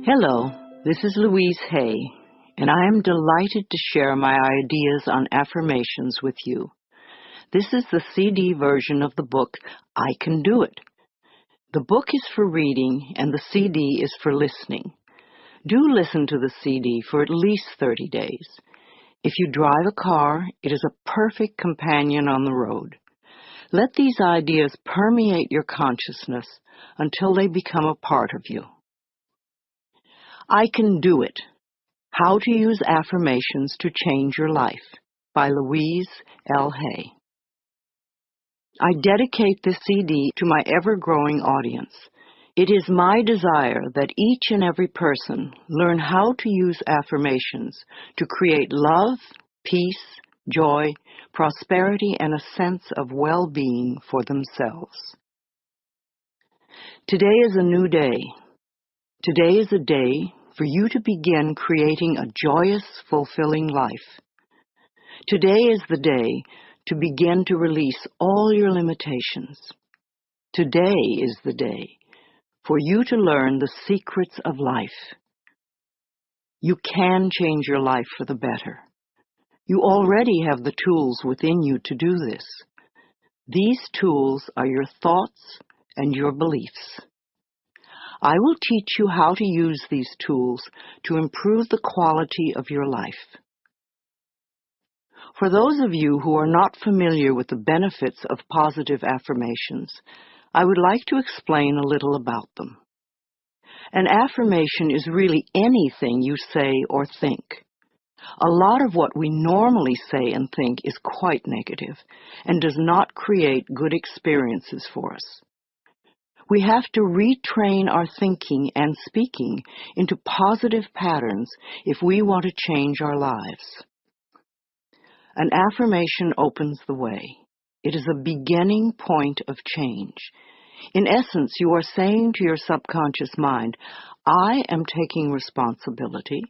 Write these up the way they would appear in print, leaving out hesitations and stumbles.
Hello, this is Louise Hay, and I am delighted to share my ideas on affirmations with you. This is the CD version of the book, I Can Do It. The book is for reading, and the CD is for listening. Do listen to the CD for at least 30 days. If you drive a car, it is a perfect companion on the road. Let these ideas permeate your consciousness until they become a part of you. I Can Do It. How to Use Affirmations to Change Your Life by Louise L. Hay. I dedicate this CD to my ever-growing audience. It is my desire that each and every person learn how to use affirmations to create love, peace, joy, prosperity, and a sense of well-being for themselves. Today is a new day. Today is a day for you to begin creating a joyous, fulfilling life. Today is the day to begin to release all your limitations. Today is the day for you to learn the secrets of life. You can change your life for the better. You already have the tools within you to do this. These tools are your thoughts and your beliefs. I will teach you how to use these tools to improve the quality of your life. For those of you who are not familiar with the benefits of positive affirmations, I would like to explain a little about them. An affirmation is really anything you say or think. A lot of what we normally say and think is quite negative and does not create good experiences for us. We have to retrain our thinking and speaking into positive patterns if we want to change our lives. An affirmation opens the way. It is a beginning point of change. In essence, you are saying to your subconscious mind, I am taking responsibility.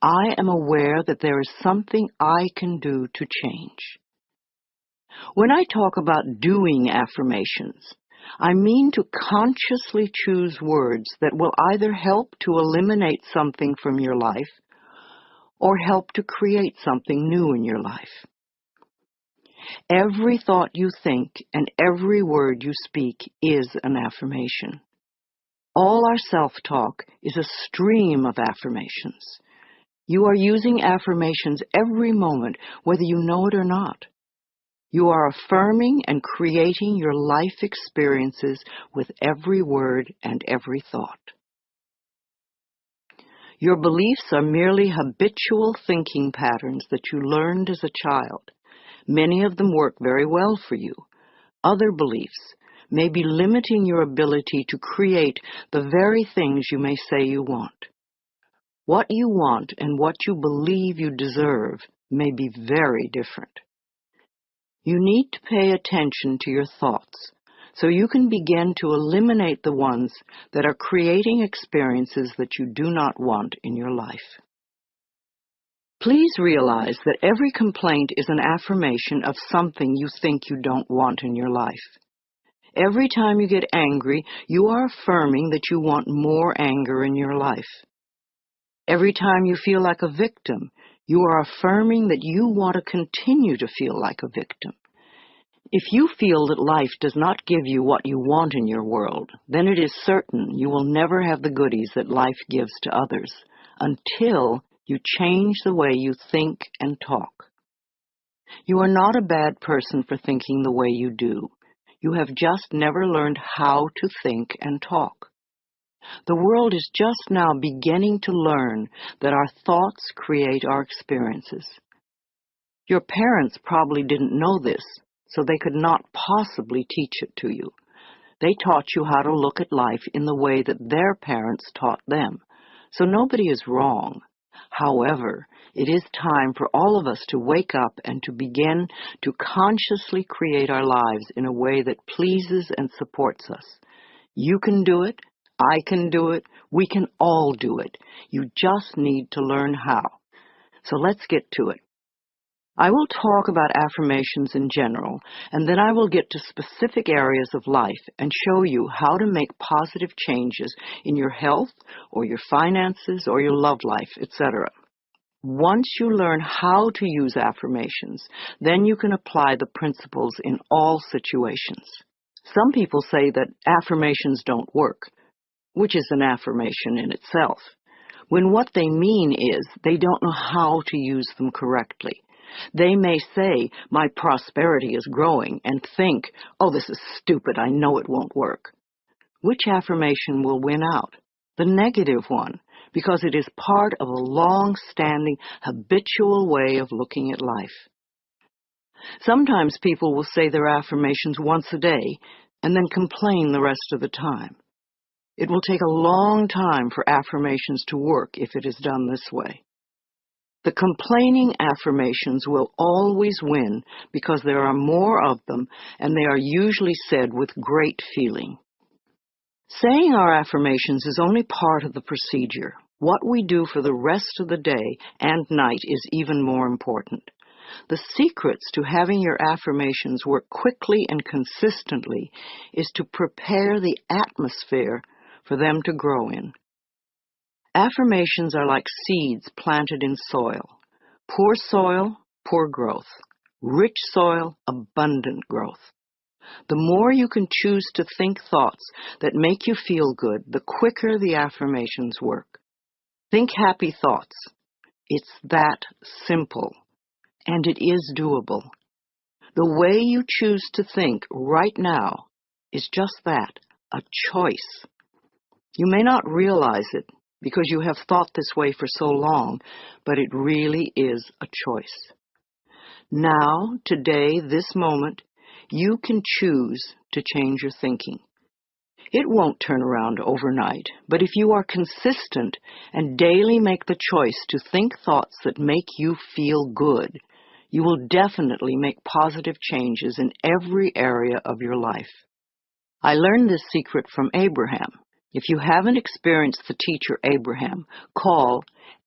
I am aware that there is something I can do to change. When I talk about doing affirmations, I mean to consciously choose words that will either help to eliminate something from your life or help to create something new in your life. Every thought you think and every word you speak is an affirmation. All our self-talk is a stream of affirmations. You are using affirmations every moment, whether you know it or not. You are affirming and creating your life experiences with every word and every thought. Your beliefs are merely habitual thinking patterns that you learned as a child. Many of them work very well for you. Other beliefs may be limiting your ability to create the very things you may say you want. What you want and what you believe you deserve may be very different. You need to pay attention to your thoughts so you can begin to eliminate the ones that are creating experiences that you do not want in your life. Please realize that every complaint is an affirmation of something you think you don't want in your life. Every time you get angry, you are affirming that you want more anger in your life. Every time you feel like a victim, you are affirming that you want to continue to feel like a victim. If you feel that life does not give you what you want in your world, then it is certain you will never have the goodies that life gives to others until you change the way you think and talk. You are not a bad person for thinking the way you do. You have just never learned how to think and talk. The world is just now beginning to learn that our thoughts create our experiences. Your parents probably didn't know this, so they could not possibly teach it to you. They taught you how to look at life in the way that their parents taught them, so nobody is wrong. However, it is time for all of us to wake up and to begin to consciously create our lives in a way that pleases and supports us. You can do it. I can do it. We can all do it. You just need to learn how. So let's get to it. I will talk about affirmations in general, and then I will get to specific areas of life and show you how to make positive changes in your health or your finances or your love life, etc. Once you learn how to use affirmations, then you can apply the principles in all situations. Some people say that affirmations don't work, which is an affirmation in itself, when what they mean is they don't know how to use them correctly. They may say, "My prosperity is growing," and think, "Oh, this is stupid, I know it won't work." Which affirmation will win out? The negative one, because it is part of a long-standing, habitual way of looking at life. Sometimes people will say their affirmations once a day and then complain the rest of the time. It will take a long time for affirmations to work if it is done this way. The complaining affirmations will always win because there are more of them and they are usually said with great feeling. Saying our affirmations is only part of the procedure. What we do for the rest of the day and night is even more important. The secrets to having your affirmations work quickly and consistently is to prepare the atmosphere for them to grow in. Affirmations are like seeds planted in soil. Poor soil, poor growth. Rich soil, abundant growth. The more you can choose to think thoughts that make you feel good, the quicker the affirmations work. Think happy thoughts. It's that simple, and it is doable. The way you choose to think right now is just that, a choice. You may not realize it because you have thought this way for so long, but it really is a choice. Now, today, this moment, you can choose to change your thinking. It won't turn around overnight, but if you are consistent and daily make the choice to think thoughts that make you feel good, you will definitely make positive changes in every area of your life. I learned this secret from Abraham. If you haven't experienced the teacher Abraham, call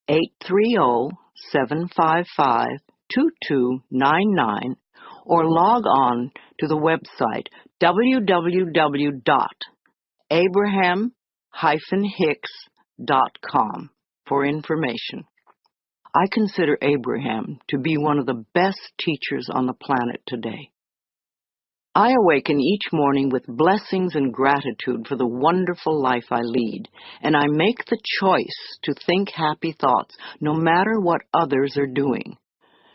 830-755-2299 or log on to the website www.abraham-hicks.com for information. I consider Abraham to be one of the best teachers on the planet today. I awaken each morning with blessings and gratitude for the wonderful life I lead, and I make the choice to think happy thoughts no matter what others are doing.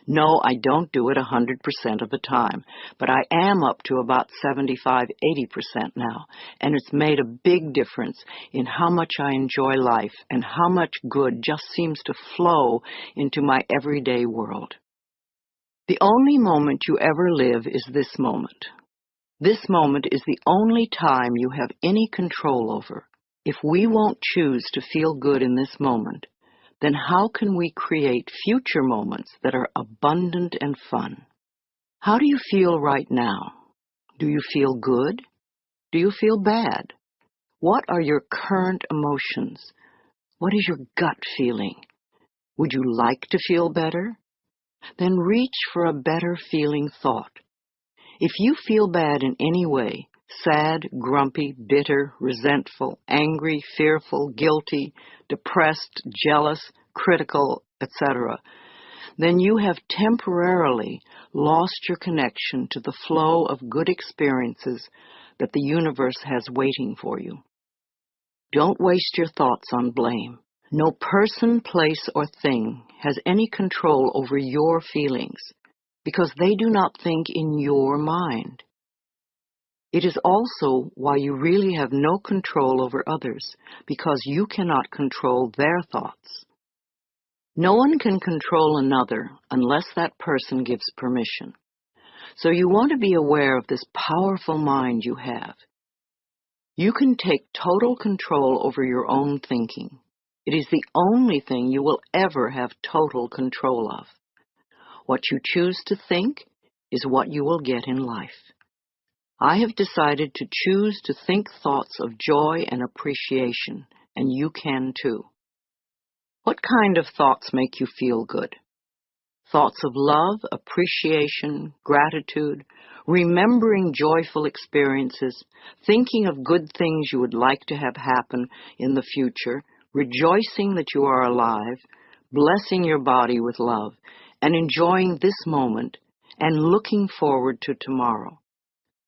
No, I don't do it 100% of the time, but I am up to about 75–80% now, and it's made a big difference in how much I enjoy life and how much good just seems to flow into my everyday world. The only moment you ever live is this moment. This moment is the only time you have any control over. If we won't choose to feel good in this moment, then how can we create future moments that are abundant and fun? How do you feel right now? Do you feel good? Do you feel bad? What are your current emotions? What is your gut feeling? Would you like to feel better? Then reach for a better feeling thought. If you feel bad in any way, sad, grumpy, bitter, resentful, angry, fearful, guilty, depressed, jealous, critical, etc., then you have temporarily lost your connection to the flow of good experiences that the universe has waiting for you. Don't waste your thoughts on blame. No person, place, or thing has any control over your feelings, because they do not think in your mind. It is also why you really have no control over others, because you cannot control their thoughts. No one can control another unless that person gives permission. So you want to be aware of this powerful mind you have. You can take total control over your own thinking. It is the only thing you will ever have total control of. What you choose to think is what you will get in life. I have decided to choose to think thoughts of joy and appreciation, and you can too. What kind of thoughts make you feel good? Thoughts of love, appreciation, gratitude, remembering joyful experiences, thinking of good things you would like to have happen in the future, rejoicing that you are alive, blessing your body with love, and enjoying this moment and looking forward to tomorrow.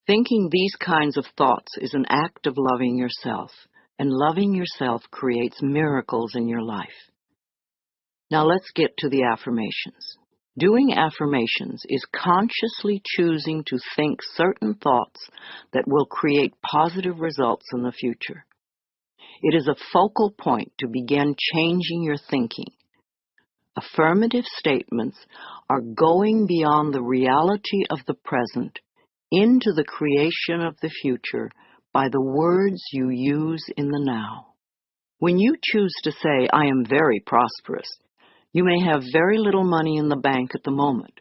Thinking these kinds of thoughts is an act of loving yourself, and loving yourself creates miracles in your life. Now let's get to the affirmations. Doing affirmations is consciously choosing to think certain thoughts that will create positive results in the future. It is a focal point to begin changing your thinking. Affirmative statements are going beyond the reality of the present into the creation of the future by the words you use in the now. When you choose to say, "I am very prosperous," you may have very little money in the bank at the moment.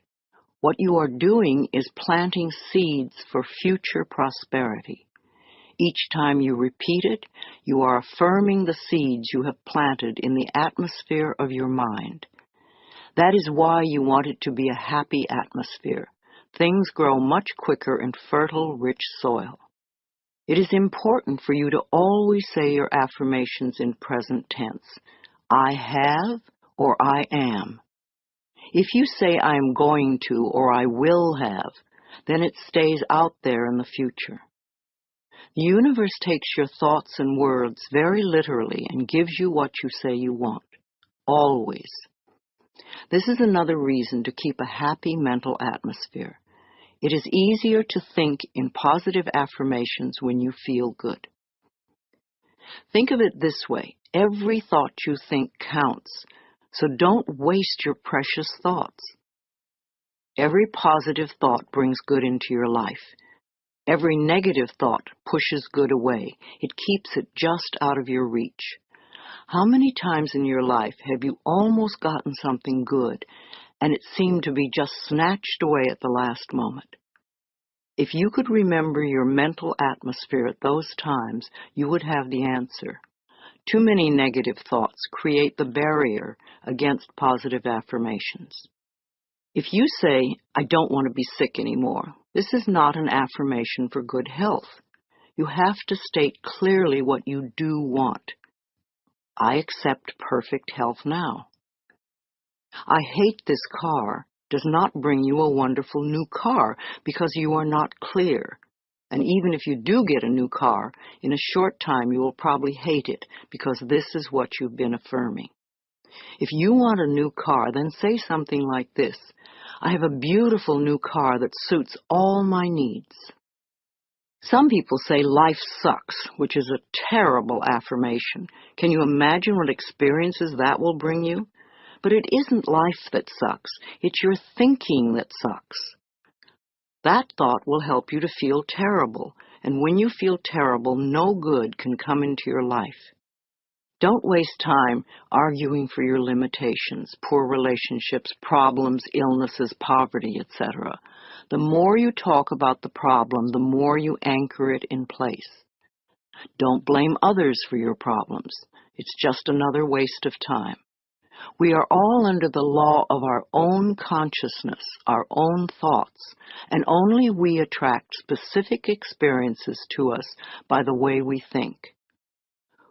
What you are doing is planting seeds for future prosperity. Each time you repeat it, you are affirming the seeds you have planted in the atmosphere of your mind. That is why you want it to be a happy atmosphere. Things grow much quicker in fertile, rich soil. It is important for you to always say your affirmations in present tense. I have or I am. If you say I am going to or I will have, then it stays out there in the future. The universe takes your thoughts and words very literally and gives you what you say you want. Always. This is another reason to keep a happy mental atmosphere. It is easier to think in positive affirmations when you feel good. Think of it this way. Every thought you think counts, so don't waste your precious thoughts. Every positive thought brings good into your life. Every negative thought pushes good away. It keeps it just out of your reach. How many times in your life have you almost gotten something good, and it seemed to be just snatched away at the last moment? If you could remember your mental atmosphere at those times, you would have the answer. Too many negative thoughts create the barrier against positive affirmations. If you say, "I don't want to be sick anymore," this is not an affirmation for good health. You have to state clearly what you do want. I accept perfect health now. I hate this car does not bring you a wonderful new car because you are not clear. And even if you do get a new car, in a short time you will probably hate it because this is what you've been affirming. If you want a new car, then say something like this: I have a beautiful new car that suits all my needs. Some people say life sucks, which is a terrible affirmation. Can you imagine what experiences that will bring you? But it isn't life that sucks. It's your thinking that sucks. That thought will help you to feel terrible, and when you feel terrible, no good can come into your life. Don't waste time arguing for your limitations, poor relationships, problems, illnesses, poverty, etc. The more you talk about the problem, the more you anchor it in place. Don't blame others for your problems. It's just another waste of time. We are all under the law of our own consciousness, our own thoughts, and only we attract specific experiences to us by the way we think.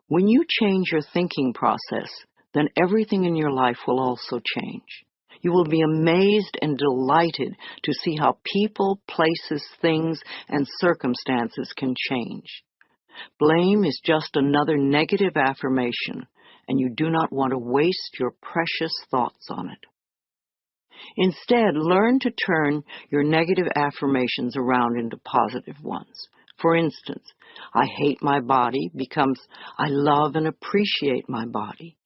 When you change your thinking process, then everything in your life will also change. You will be amazed and delighted to see how people, places, things, and circumstances can change. Blame is just another negative affirmation, and you do not want to waste your precious thoughts on it. Instead, learn to turn your negative affirmations around into positive ones. For instance, I hate my body becomes I love and appreciate my body.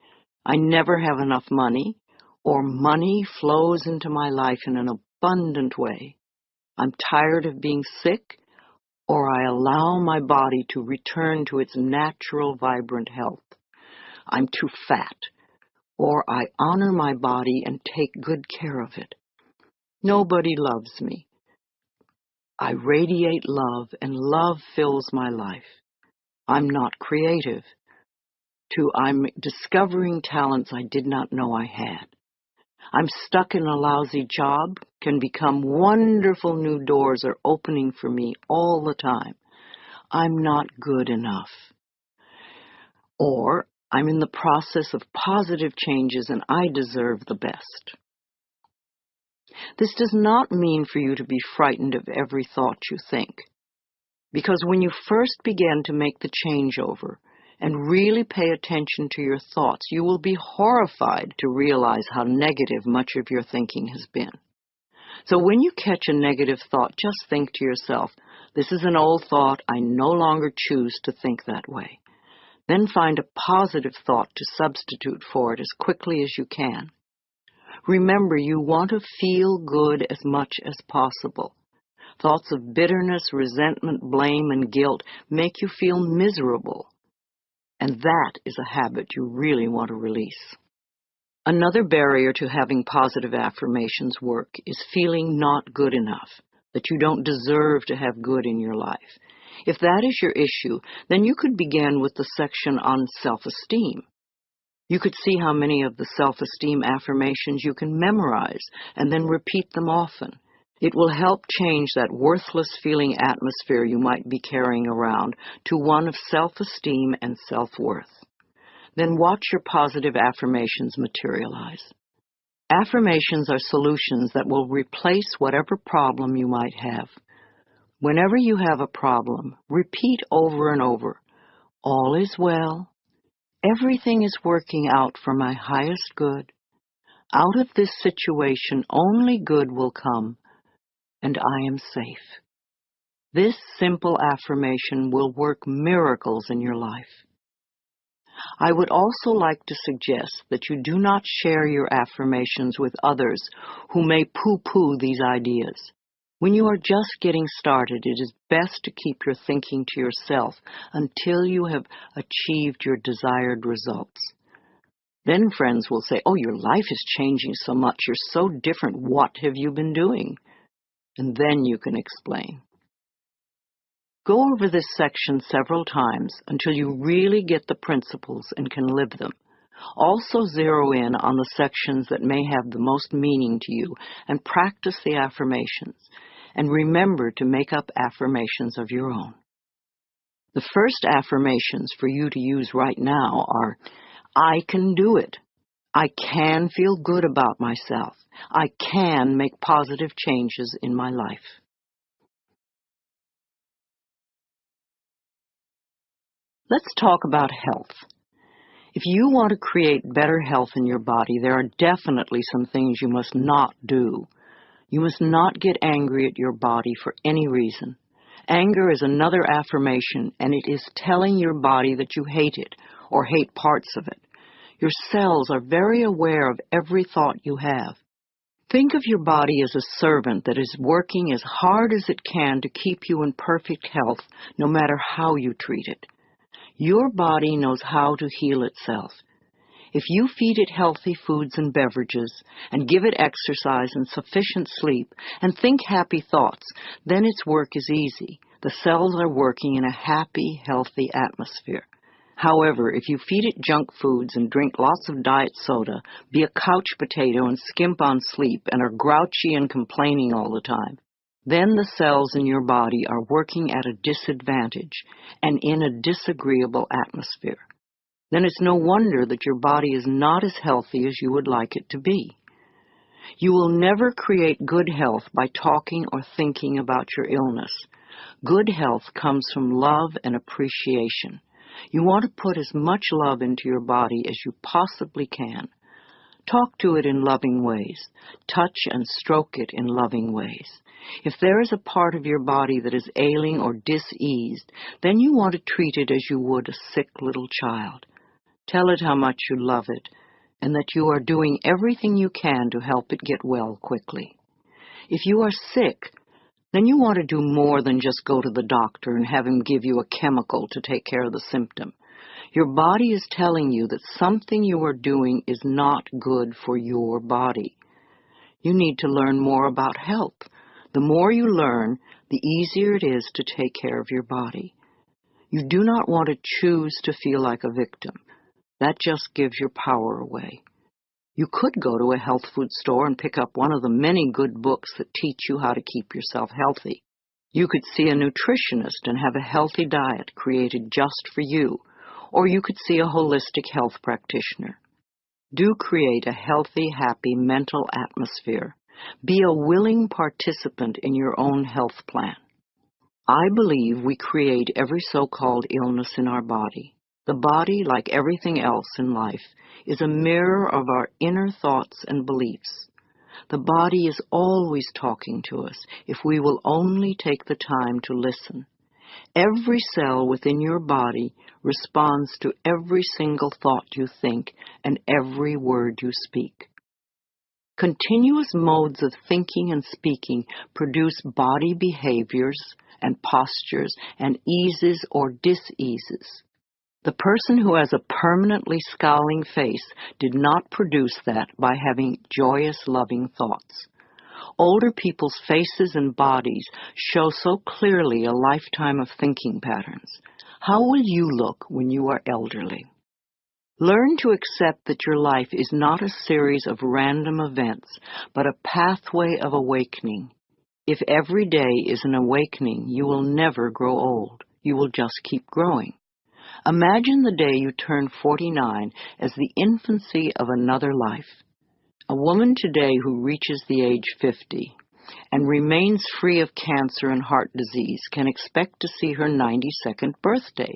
I never have enough money, or money flows into my life in an abundant way. I'm tired of being sick, or I allow my body to return to its natural, vibrant health. I'm too fat, or I honor my body and take good care of it. Nobody loves me. I radiate love, and love fills my life. I'm not creative. I'm discovering talents I did not know I had. I'm stuck in a lousy job can become wonderful new doors are opening for me all the time. I'm not good enough. Or I'm in the process of positive changes and I deserve the best. This does not mean for you to be frightened of every thought you think, because when you first begin to make the changeover and really pay attention to your thoughts, you will be horrified to realize how negative much of your thinking has been. So when you catch a negative thought, just think to yourself, this is an old thought, I no longer choose to think that way. Then find a positive thought to substitute for it as quickly as you can. Remember, you want to feel good as much as possible. Thoughts of bitterness, resentment, blame, and guilt make you feel miserable. And that is a habit you really want to release. Another barrier to having positive affirmations work is feeling not good enough, that you don't deserve to have good in your life. If that is your issue, then you could begin with the section on self-esteem. You could see how many of the self-esteem affirmations you can memorize and then repeat them often. It will help change that worthless feeling atmosphere you might be carrying around to one of self-esteem and self-worth. Then watch your positive affirmations materialize. Affirmations are solutions that will replace whatever problem you might have. Whenever you have a problem, repeat over and over, all is well. Everything is working out for my highest good. Out of this situation, only good will come, and I am safe. This simple affirmation will work miracles in your life. I would also like to suggest that you do not share your affirmations with others who may poo-poo these ideas. When you are just getting started, it is best to keep your thinking to yourself until you have achieved your desired results. Then friends will say, oh, your life is changing so much, you're so different, what have you been doing? And then you can explain. Go over this section several times until you really get the principles and can live them. Also zero in on the sections that may have the most meaning to you and practice the affirmations. And remember to make up affirmations of your own. The first affirmations for you to use right now are, I can do it. I can feel good about myself. I can make positive changes in my life. Let's talk about health. If you want to create better health in your body, there are definitely some things you must not do. You must not get angry at your body for any reason. Anger is another affirmation, and it is telling your body that you hate it or hate parts of it. Your cells are very aware of every thought you have. Think of your body as a servant that is working as hard as it can to keep you in perfect health, no matter how you treat it. Your body knows how to heal itself. If you feed it healthy foods and beverages, and give it exercise and sufficient sleep, and think happy thoughts, then its work is easy. The cells are working in a happy, healthy atmosphere. However, if you feed it junk foods and drink lots of diet soda, be a couch potato and skimp on sleep, and are grouchy and complaining all the time, then the cells in your body are working at a disadvantage and in a disagreeable atmosphere. Then it's no wonder that your body is not as healthy as you would like it to be. You will never create good health by talking or thinking about your illness. Good health comes from love and appreciation. You want to put as much love into your body as you possibly can. Talk to it in loving ways. Touch and stroke it in loving ways. If there is a part of your body that is ailing or diseased, then you want to treat it as you would a sick little child. Tell it how much you love it, and that you are doing everything you can to help it get well quickly. If you are sick, then you want to do more than just go to the doctor and have him give you a chemical to take care of the symptom. Your body is telling you that something you are doing is not good for your body. You need to learn more about health. The more you learn, the easier it is to take care of your body. You do not want to choose to feel like a victim. That just gives your power away. You could go to a health food store and pick up one of the many good books that teach you how to keep yourself healthy. You could see a nutritionist and have a healthy diet created just for you, or you could see a holistic health practitioner. Do create a healthy, happy mental atmosphere. Be a willing participant in your own health plan. I believe we create every so-called illness in our body. The body, like everything else in life, is a mirror of our inner thoughts and beliefs. The body is always talking to us if we will only take the time to listen. Every cell within your body responds to every single thought you think and every word you speak. Continuous modes of thinking and speaking produce body behaviors and postures and eases or diseases. The person who has a permanently scowling face did not produce that by having joyous, loving thoughts. Older people's faces and bodies show so clearly a lifetime of thinking patterns. How will you look when you are elderly? Learn to accept that your life is not a series of random events, but a pathway of awakening. If every day is an awakening, you will never grow old. You will just keep growing. Imagine the day you turn 49 as the infancy of another life. A woman today who reaches the age 50 and remains free of cancer and heart disease can expect to see her 92nd birthday.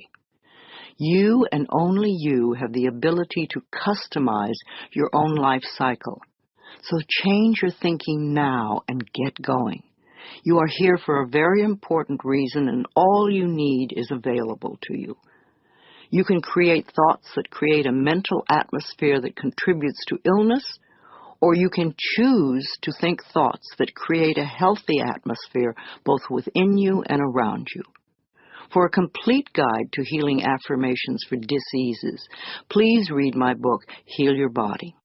You and only you have the ability to customize your own life cycle. So change your thinking now and get going. You are here for a very important reason, and all you need is available to you. You can create thoughts that create a mental atmosphere that contributes to illness, or you can choose to think thoughts that create a healthy atmosphere both within you and around you. For a complete guide to healing affirmations for diseases, please read my book, Heal Your Body.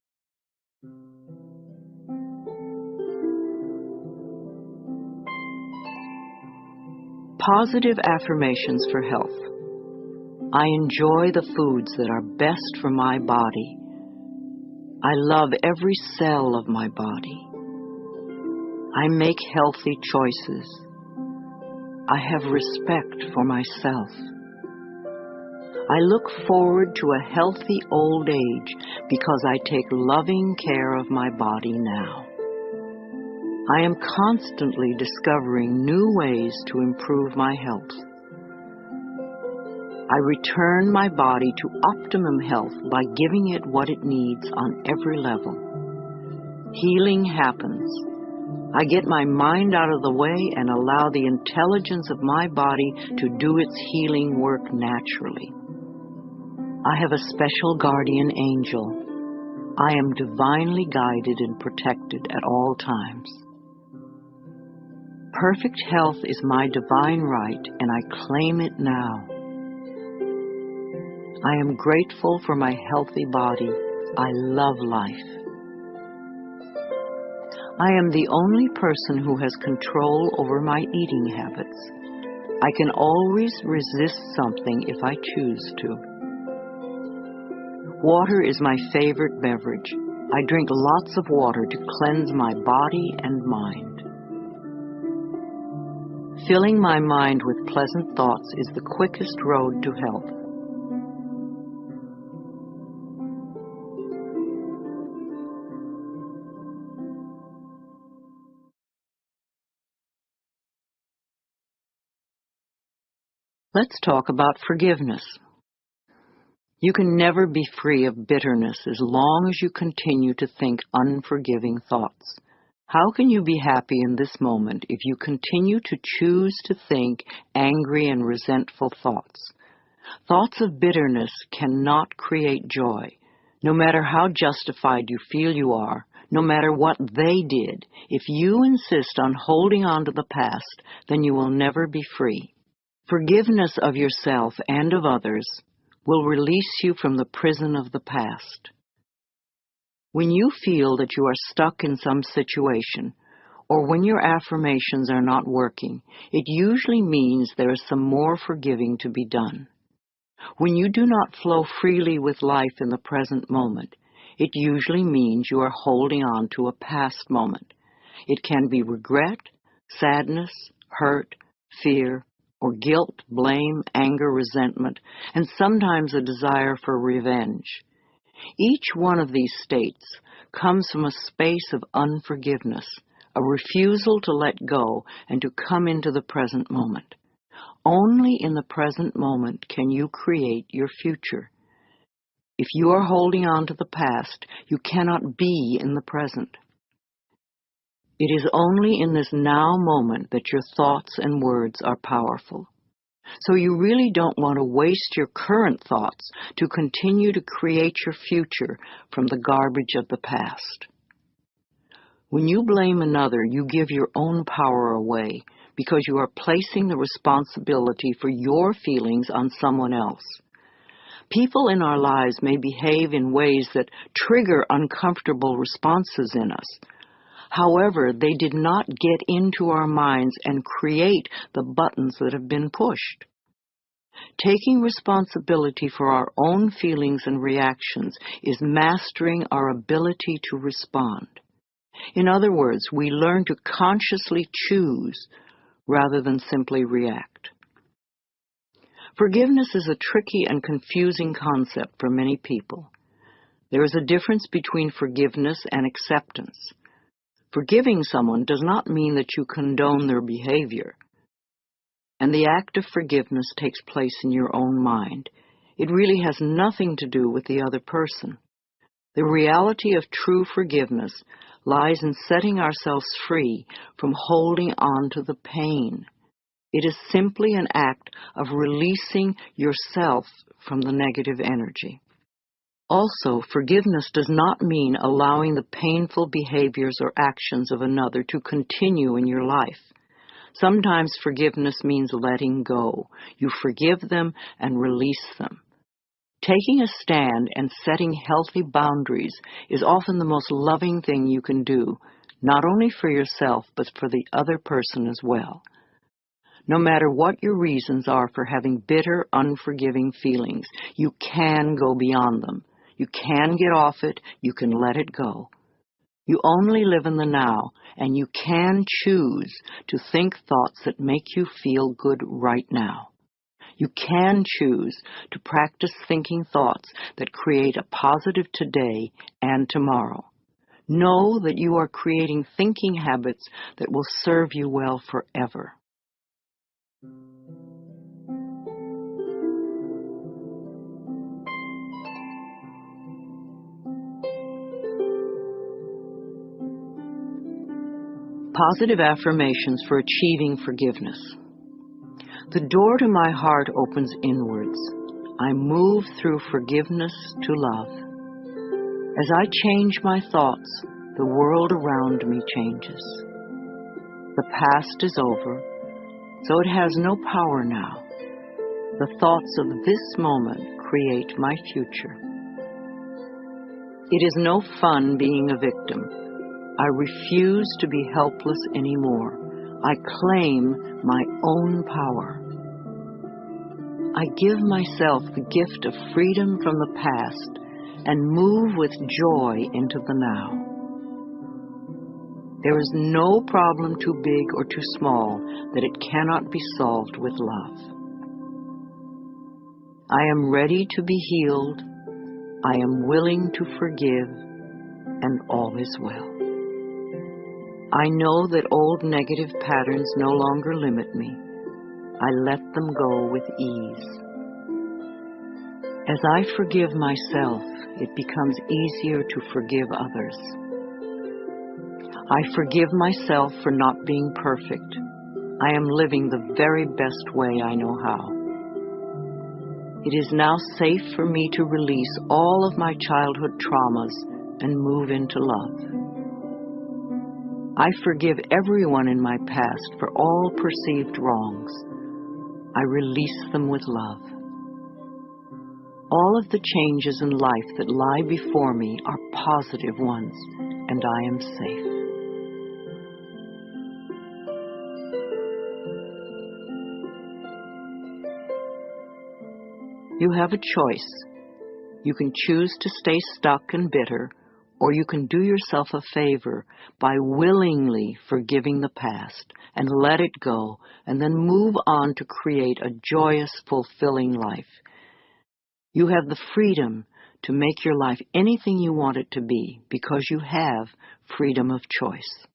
Positive affirmations for health. I enjoy the foods that are best for my body. I love every cell of my body. I make healthy choices. I have respect for myself. I look forward to a healthy old age because I take loving care of my body now. I am constantly discovering new ways to improve my health. I return my body to optimum health by giving it what it needs on every level. Healing happens. I get my mind out of the way and allow the intelligence of my body to do its healing work naturally. I have a special guardian angel. I am divinely guided and protected at all times. Perfect health is my divine right, and I claim it now. I am grateful for my healthy body. I love life. I am the only person who has control over my eating habits. I can always resist something if I choose to. Water is my favorite beverage. I drink lots of water to cleanse my body and mind. Filling my mind with pleasant thoughts is the quickest road to health. Let's talk about forgiveness. You can never be free of bitterness as long as you continue to think unforgiving thoughts. How can you be happy in this moment if you continue to choose to think angry and resentful thoughts? Thoughts of bitterness cannot create joy. No matter how justified you feel you are, no matter what they did, if you insist on holding on to the past, then you will never be free. Forgiveness of yourself and of others will release you from the prison of the past. When you feel that you are stuck in some situation, or when your affirmations are not working, it usually means there is some more forgiving to be done. When you do not flow freely with life in the present moment, It usually means you are holding on to a past moment. It can be regret, sadness, hurt, fear, or guilt, blame, anger, resentment, and sometimes a desire for revenge. Each one of these states comes from a space of unforgiveness, a refusal to let go and to come into the present moment. Only in the present moment can you create your future. If you are holding on to the past, you cannot be in the present. It is only in this now moment that your thoughts and words are powerful. So you really don't want to waste your current thoughts to continue to create your future from the garbage of the past. When you blame another, you give your own power away because you are placing the responsibility for your feelings on someone else. People in our lives may behave in ways that trigger uncomfortable responses in us. However, they did not get into our minds and create the buttons that have been pushed. Taking responsibility for our own feelings and reactions is mastering our ability to respond. In other words, we learn to consciously choose rather than simply react. Forgiveness is a tricky and confusing concept for many people. There is a difference between forgiveness and acceptance. Forgiving someone does not mean that you condone their behavior. And the act of forgiveness takes place in your own mind. It really has nothing to do with the other person. The reality of true forgiveness lies in setting ourselves free from holding on to the pain. It is simply an act of releasing yourself from the negative energy. Also, forgiveness does not mean allowing the painful behaviors or actions of another to continue in your life. Sometimes forgiveness means letting go. You forgive them and release them. Taking a stand and setting healthy boundaries is often the most loving thing you can do, not only for yourself, but for the other person as well. No matter what your reasons are for having bitter, unforgiving feelings, you can go beyond them. You can get off it. You can let it go. You only live in the now, and you can choose to think thoughts that make you feel good right now. You can choose to practice thinking thoughts that create a positive today and tomorrow. Know that you are creating thinking habits that will serve you well forever. Positive affirmations for achieving forgiveness. The door to my heart opens inwards. I move through forgiveness to love. As I change my thoughts, the world around me changes. The past is over, so it has no power now. The thoughts of this moment create my future. It is no fun being a victim. I refuse to be helpless anymore. I claim my own power. I give myself the gift of freedom from the past and move with joy into the now. There is no problem too big or too small that it cannot be solved with love. I am ready to be healed. I am willing to forgive, and all is well. I know that old negative patterns no longer limit me. I let them go with ease. As I forgive myself, it becomes easier to forgive others. I forgive myself for not being perfect. I am living the very best way I know how. It is now safe for me to release all of my childhood traumas and move into love. I forgive everyone in my past for all perceived wrongs. I release them with love. All of the changes in life that lie before me are positive ones, and I am safe. You have a choice. You can choose to stay stuck and bitter, or you can do yourself a favor by willingly forgiving the past and let it go, and then move on to create a joyous, fulfilling life. You have the freedom to make your life anything you want it to be because you have freedom of choice.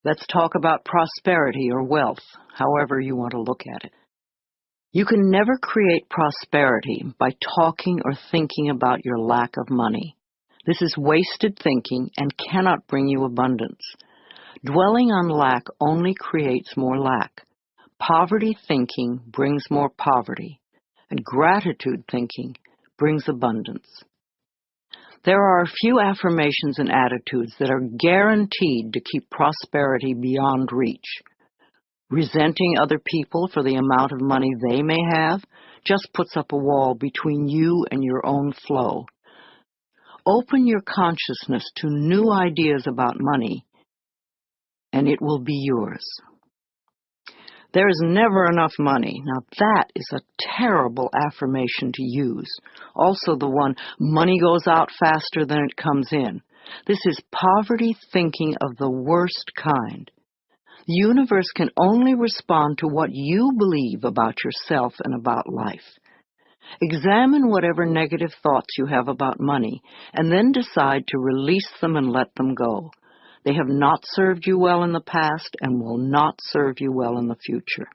Let's talk about prosperity or wealth, however you want to look at it. You can never create prosperity by talking or thinking about your lack of money. This is wasted thinking and cannot bring you abundance. Dwelling on lack only creates more lack. Poverty thinking brings more poverty, and gratitude thinking brings abundance. There are a few affirmations and attitudes that are guaranteed to keep prosperity beyond reach. Resenting other people for the amount of money they may have just puts up a wall between you and your own flow. Open your consciousness to new ideas about money, and it will be yours. There is never enough money. Now that is a terrible affirmation to use. Also the one, money goes out faster than it comes in. This is poverty thinking of the worst kind. The universe can only respond to what you believe about yourself and about life. Examine whatever negative thoughts you have about money, and then decide to release them and let them go. They have not served you well in the past and will not serve you well in the future.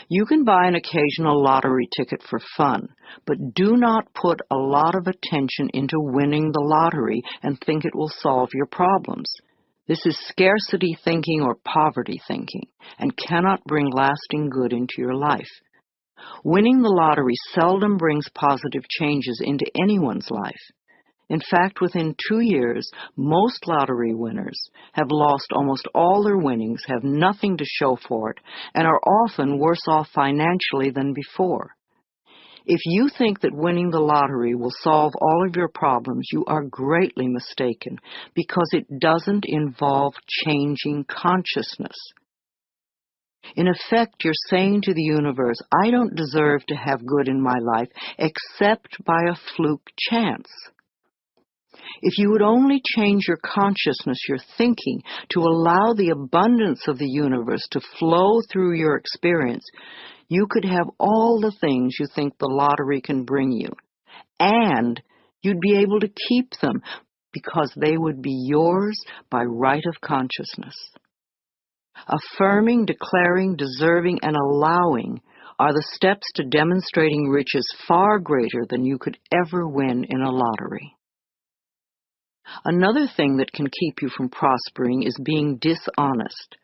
You can buy an occasional lottery ticket for fun, but do not put a lot of attention into winning the lottery and think it will solve your problems. This is scarcity thinking or poverty thinking and cannot bring lasting good into your life. Winning the lottery seldom brings positive changes into anyone's life. In fact, within 2 years, most lottery winners have lost almost all their winnings, have nothing to show for it, and are often worse off financially than before. If you think that winning the lottery will solve all of your problems, you are greatly mistaken, because it doesn't involve changing consciousness. In effect, you're saying to the universe, I don't deserve to have good in my life except by a fluke chance. If you would only change your consciousness, your thinking, to allow the abundance of the universe to flow through your experience, you could have all the things you think the lottery can bring you. And you'd be able to keep them because they would be yours by right of consciousness. Affirming, declaring, deserving, and allowing are the steps to demonstrating riches far greater than you could ever win in a lottery. Another thing that can keep you from prospering is being dishonest.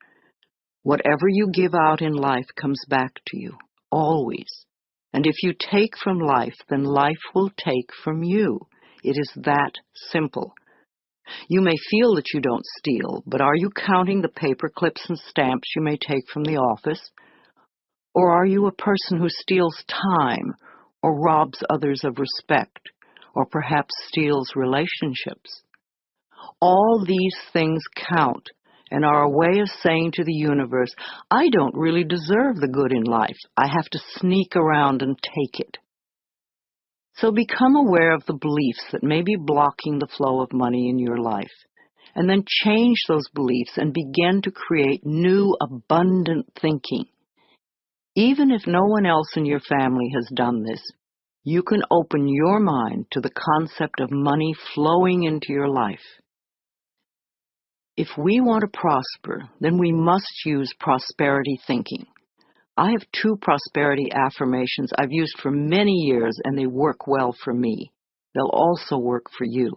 Whatever you give out in life comes back to you, always. And if you take from life, then life will take from you. It is that simple. You may feel that you don't steal, but are you counting the paper clips and stamps you may take from the office? Or are you a person who steals time, or robs others of respect, or perhaps steals relationships? All these things count and are a way of saying to the universe, I don't really deserve the good in life. I have to sneak around and take it. So become aware of the beliefs that may be blocking the flow of money in your life, and then change those beliefs and begin to create new, abundant thinking. Even if no one else in your family has done this, you can open your mind to the concept of money flowing into your life. If we want to prosper, then we must use prosperity thinking. I have 2 prosperity affirmations I've used for many years, and they work well for me. They'll also work for you.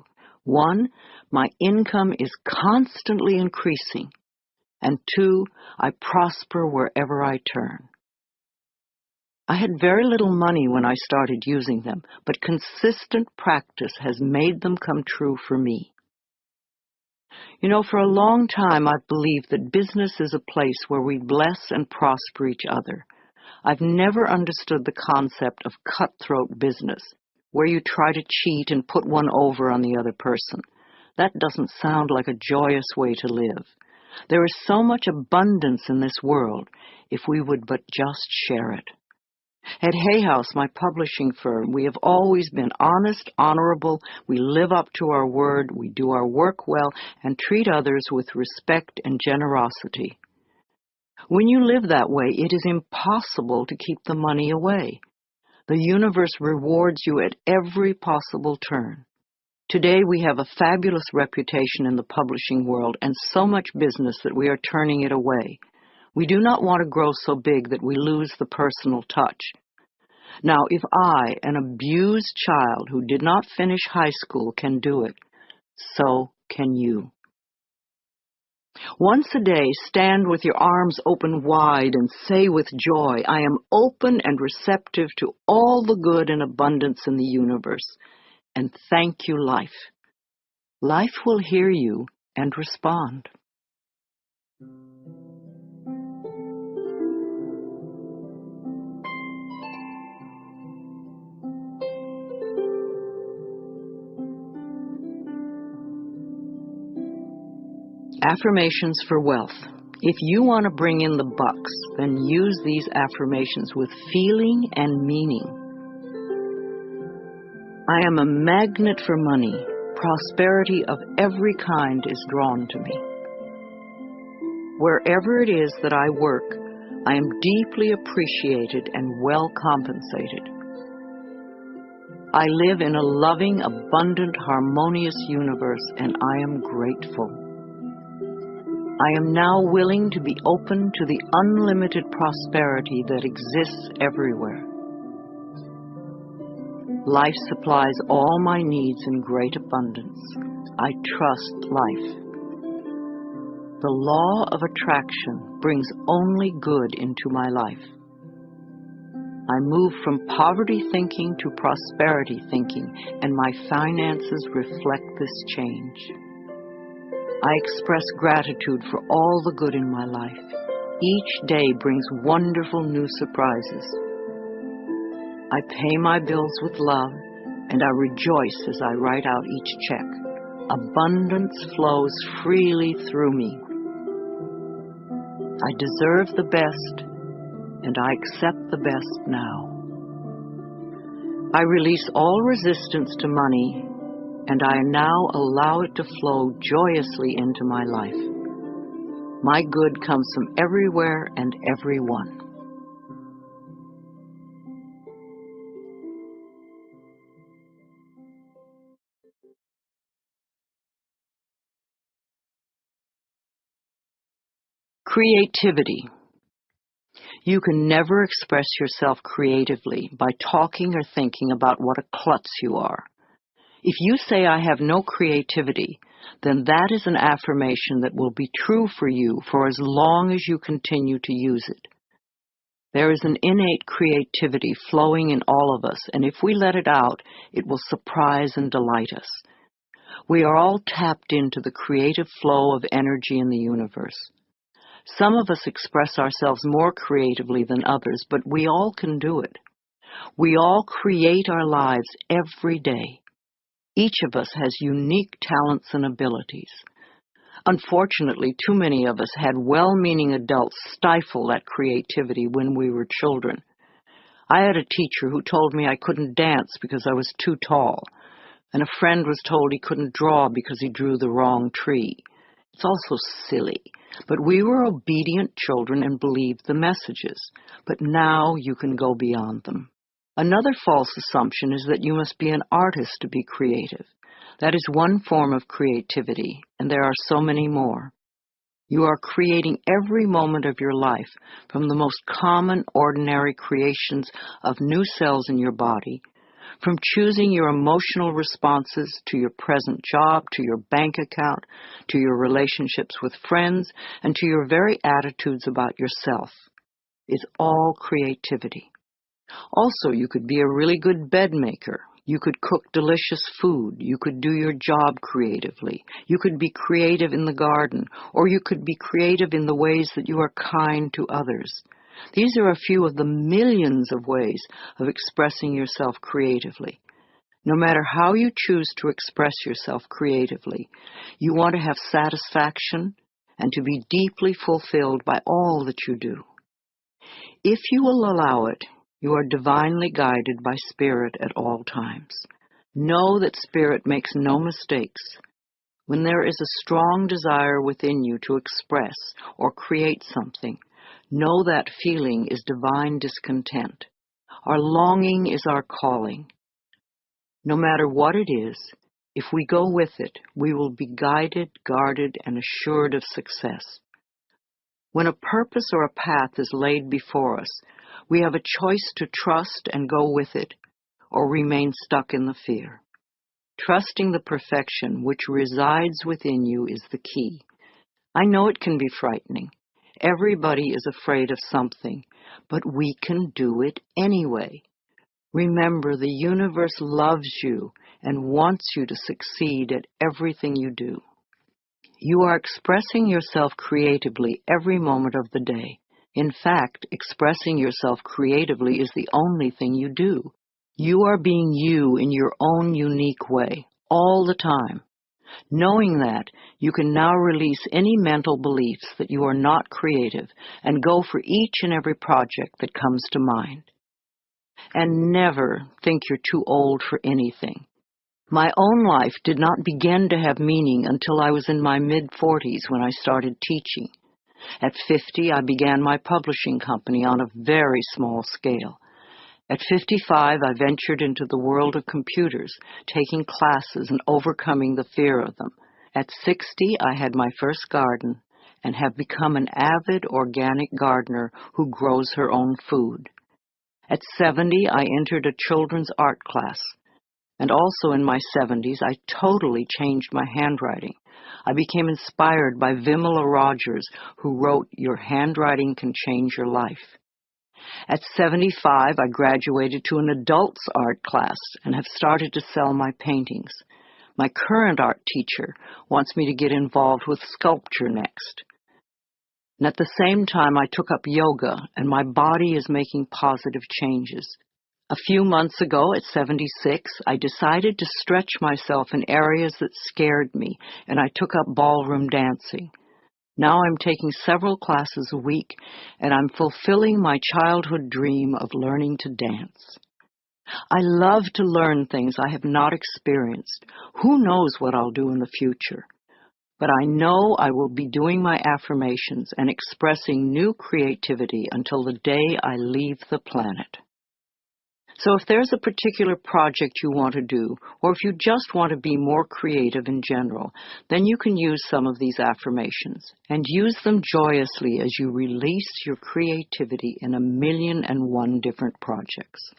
1, my income is constantly increasing. And 2, I prosper wherever I turn. I had very little money when I started using them, but consistent practice has made them come true for me. You know, for a long time I've believed that business is a place where we bless and prosper each other. I've never understood the concept of cutthroat business, where you try to cheat and put one over on the other person. That doesn't sound like a joyous way to live. There is so much abundance in this world if we would but just share it. At Hay House, my publishing firm, we have always been honest, honorable, we live up to our word, we do our work well, and treat others with respect and generosity. When you live that way, it is impossible to keep the money away. The universe rewards you at every possible turn. Today we have a fabulous reputation in the publishing world and so much business that we are turning it away. We do not want to grow so big that we lose the personal touch. Now, if I, an abused child who did not finish high school, can do it, so can you. Once a day, stand with your arms open wide and say with joy, I am open and receptive to all the good and abundance in the universe, and thank you, life. Life will hear you and respond. Affirmations for wealth. If you want to bring in the bucks, then use these affirmations with feeling and meaning. I am a magnet for money. Prosperity of every kind is drawn to me. Wherever it is that I work, I am deeply appreciated and well compensated. I live in a loving, abundant, harmonious universe, and I am grateful. I am now willing to be open to the unlimited prosperity that exists everywhere. Life supplies all my needs in great abundance. I trust life. The law of attraction brings only good into my life. I move from poverty thinking to prosperity thinking, and my finances reflect this change. I express gratitude for all the good in my life. Each day brings wonderful new surprises. I pay my bills with love, and I rejoice as I write out each check. Abundance flows freely through me. I deserve the best, and I accept the best now. I release all resistance to money, and I now allow it to flow joyously into my life. My good comes from everywhere and everyone. Creativity. You can never express yourself creatively by talking or thinking about what a klutz you are. If you say, I have no creativity, then that is an affirmation that will be true for you for as long as you continue to use it. There is an innate creativity flowing in all of us, and if we let it out, it will surprise and delight us. We are all tapped into the creative flow of energy in the universe. Some of us express ourselves more creatively than others, but we all can do it. We all create our lives every day. Each of us has unique talents and abilities. Unfortunately, too many of us had well-meaning adults stifle that creativity when we were children. I had a teacher who told me I couldn't dance because I was too tall, and a friend was told he couldn't draw because he drew the wrong tree. It's also silly, but we were obedient children and believed the messages. But now you can go beyond them. Another false assumption is that you must be an artist to be creative. That is one form of creativity, and there are so many more. You are creating every moment of your life, from the most common, ordinary creations of new cells in your body, from choosing your emotional responses to your present job, to your bank account, to your relationships with friends, and to your very attitudes about yourself. It's all creativity. Also, you could be a really good bed maker. You could cook delicious food. You could do your job creatively. You could be creative in the garden, or you could be creative in the ways that you are kind to others. These are a few of the millions of ways of expressing yourself creatively. No matter how you choose to express yourself creatively, you want to have satisfaction and to be deeply fulfilled by all that you do. If you will allow it, You are divinely guided by Spirit at all times. Know that Spirit makes no mistakes. When there is a strong desire within you to express or create something, know that feeling is divine discontent. Our longing is our calling. No matter what it is, if we go with it, we will be guided, guarded, and assured of success. When a purpose or a path is laid before us, we have a choice to trust and go with it, or remain stuck in the fear. Trusting the perfection which resides within you is the key. I know it can be frightening. Everybody is afraid of something, but we can do it anyway. Remember, the universe loves you and wants you to succeed at everything you do. You are expressing yourself creatively every moment of the day. In fact, expressing yourself creatively is the only thing you do. You are being you in your own unique way, all the time. Knowing that, you can now release any mental beliefs that you are not creative and go for each and every project that comes to mind. And never think you're too old for anything. My own life did not begin to have meaning until I was in my mid-40s when I started teaching. At 50, I began my publishing company on a very small scale. At 55, I ventured into the world of computers, taking classes and overcoming the fear of them. At 60, I had my first garden and have become an avid organic gardener who grows her own food. At 70, I entered a children's art class. And also in my 70s, I totally changed my handwriting. I became inspired by Vimala Rogers, who wrote, "Your handwriting can change your life." At 75, I graduated to an adults art class and have started to sell my paintings. My current art teacher wants me to get involved with sculpture next. And at the same time, I took up yoga, and my body is making positive changes. A few months ago, at 76, I decided to stretch myself in areas that scared me, and I took up ballroom dancing. Now I'm taking several classes a week, and I'm fulfilling my childhood dream of learning to dance. I love to learn things I have not experienced. Who knows what I'll do in the future? But I know I will be doing my affirmations and expressing new creativity until the day I leave the planet. So if there's a particular project you want to do, or if you just want to be more creative in general, then you can use some of these affirmations, and use them joyously as you release your creativity in 1,000,001 different projects.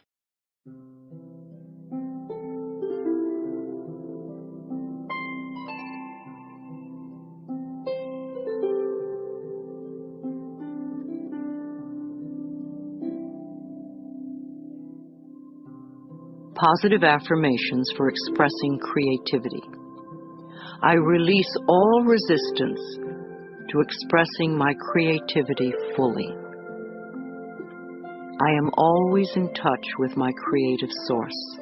Positive affirmations for expressing creativity. I release all resistance to expressing my creativity fully. I am always in touch with my creative source.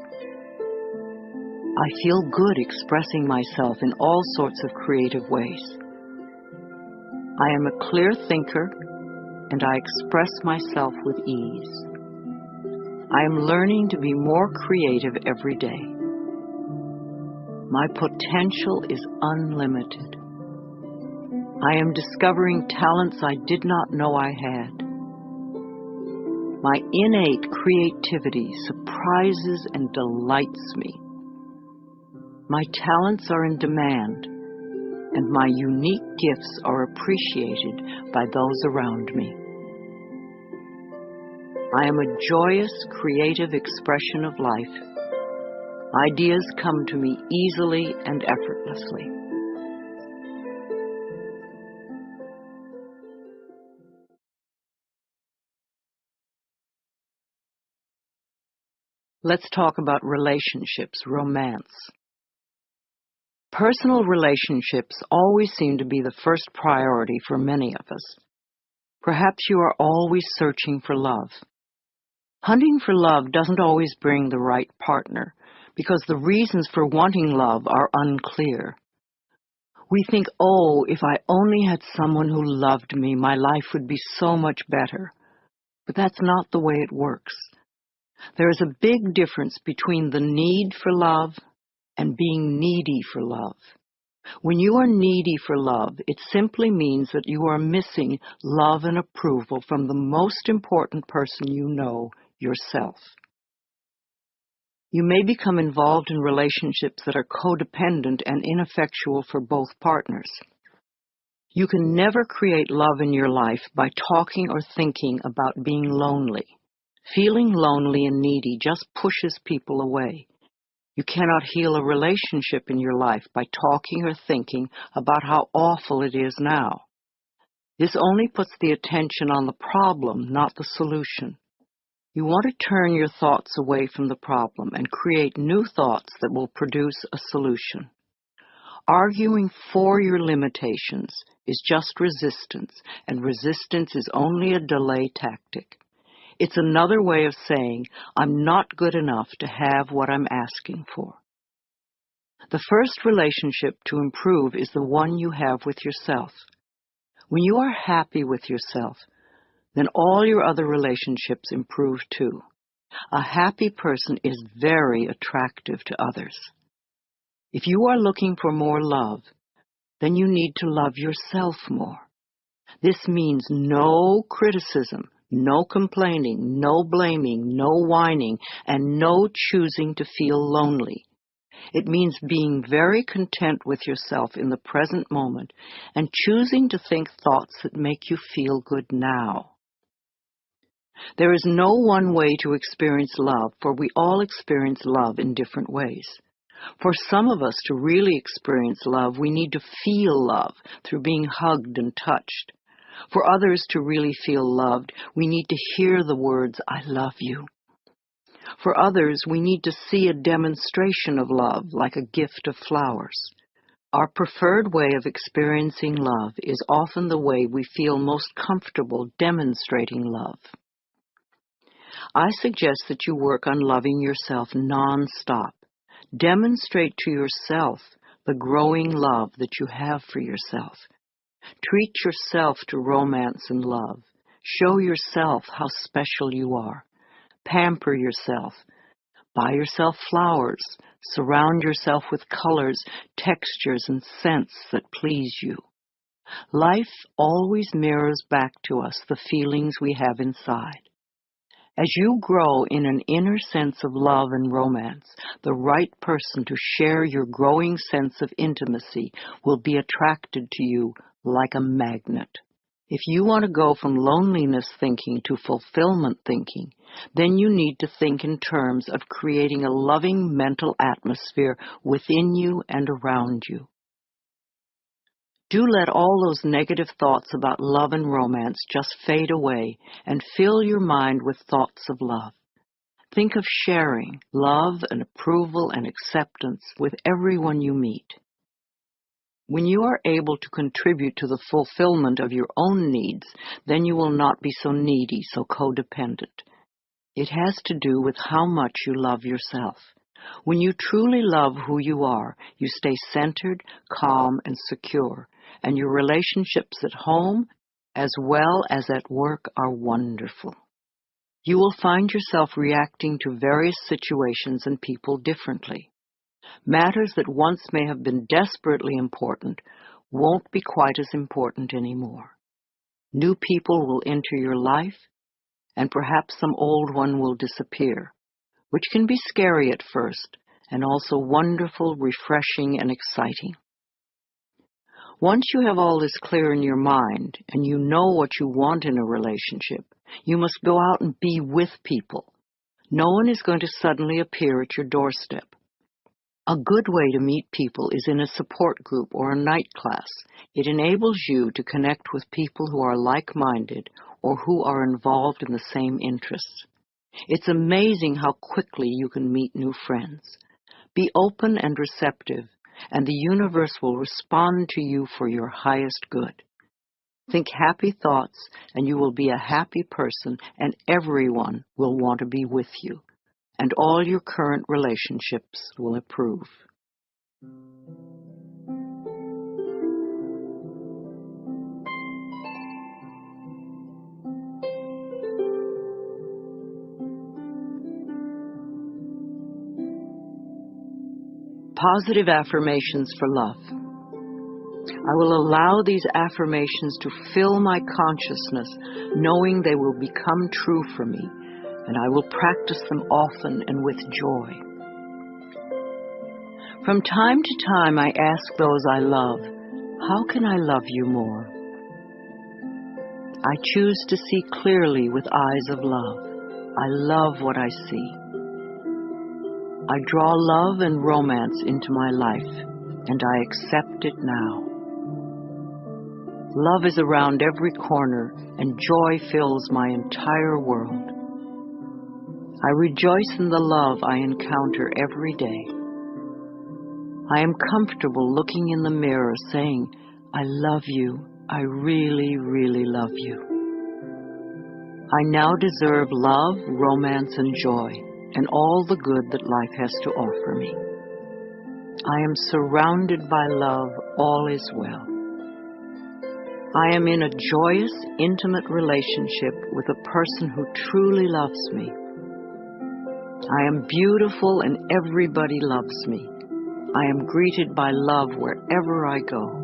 I feel good expressing myself in all sorts of creative ways. I am a clear thinker, and I express myself with ease. I am learning to be more creative every day. My potential is unlimited. I am discovering talents I did not know I had. My innate creativity surprises and delights me. My talents are in demand, and my unique gifts are appreciated by those around me. I am a joyous, creative expression of life. Ideas come to me easily and effortlessly. Let's talk about relationships, romance. Personal relationships always seem to be the first priority for many of us. Perhaps you are always searching for love. Hunting for love doesn't always bring the right partner, because the reasons for wanting love are unclear. We think, oh, if I only had someone who loved me, my life would be so much better. But that's not the way it works. There is a big difference between the need for love and being needy for love. When you are needy for love, it simply means that you are missing love and approval from the most important person you know, yourself. You may become involved in relationships that are codependent and ineffectual for both partners. You can never create love in your life by talking or thinking about being lonely. Feeling lonely and needy just pushes people away. You cannot heal a relationship in your life by talking or thinking about how awful it is now. This only puts the attention on the problem, not the solution. You want to turn your thoughts away from the problem and create new thoughts that will produce a solution. Arguing for your limitations is just resistance, and resistance is only a delay tactic. It's another way of saying, I'm not good enough to have what I'm asking for. The first relationship to improve is the one you have with yourself. When you are happy with yourself, then all your other relationships improve too. A happy person is very attractive to others. If you are looking for more love, then you need to love yourself more. This means no criticism, no complaining, no blaming, no whining, and no choosing to feel lonely. It means being very content with yourself in the present moment and choosing to think thoughts that make you feel good now. There is no one way to experience love, for we all experience love in different ways. For some of us to really experience love, we need to feel love through being hugged and touched. For others to really feel loved, we need to hear the words, I love you. For others, we need to see a demonstration of love, like a gift of flowers. Our preferred way of experiencing love is often the way we feel most comfortable demonstrating love. I suggest that you work on loving yourself non-stop. Demonstrate to yourself the growing love that you have for yourself. Treat yourself to romance and love. Show yourself how special you are. Pamper yourself. Buy yourself flowers. Surround yourself with colors, textures, and scents that please you. Life always mirrors back to us the feelings we have inside. As you grow in an inner sense of love and romance, the right person to share your growing sense of intimacy will be attracted to you like a magnet. If you want to go from loneliness thinking to fulfillment thinking, then you need to think in terms of creating a loving mental atmosphere within you and around you. Do let all those negative thoughts about love and romance just fade away and fill your mind with thoughts of love. Think of sharing love and approval and acceptance with everyone you meet. When you are able to contribute to the fulfillment of your own needs, then you will not be so needy, so codependent. It has to do with how much you love yourself. When you truly love who you are, you stay centered, calm, and secure, and your relationships at home as well as at work are wonderful. You will find yourself reacting to various situations and people differently. Matters that once may have been desperately important won't be quite as important anymore. New people will enter your life, and perhaps some old one will disappear, which can be scary at first, and also wonderful, refreshing, and exciting. Once you have all this clear in your mind, and you know what you want in a relationship, you must go out and be with people. No one is going to suddenly appear at your doorstep. A good way to meet people is in a support group or a night class. It enables you to connect with people who are like-minded or who are involved in the same interests. It's amazing how quickly you can meet new friends. Be open and receptive, and the universe will respond to you for your highest good. Think happy thoughts, and you will be a happy person, and everyone will want to be with you, and all your current relationships will improve. Positive affirmations for love. I will allow these affirmations to fill my consciousness, knowing they will become true for me, and I will practice them often and with joy. From time to time, I ask those I love, how can I love you more? I choose to see clearly with eyes of love. I love what I see. I draw love and romance into my life, and I accept it now. Love is around every corner, and joy fills my entire world. I rejoice in the love I encounter every day. I am comfortable looking in the mirror saying, I love you. I really, really love you. I now deserve love, romance, and joy, and all the good that life has to offer me. I am surrounded by love. All is well. I am in a joyous, intimate relationship with a person who truly loves me. I am beautiful and everybody loves me. I am greeted by love wherever I go.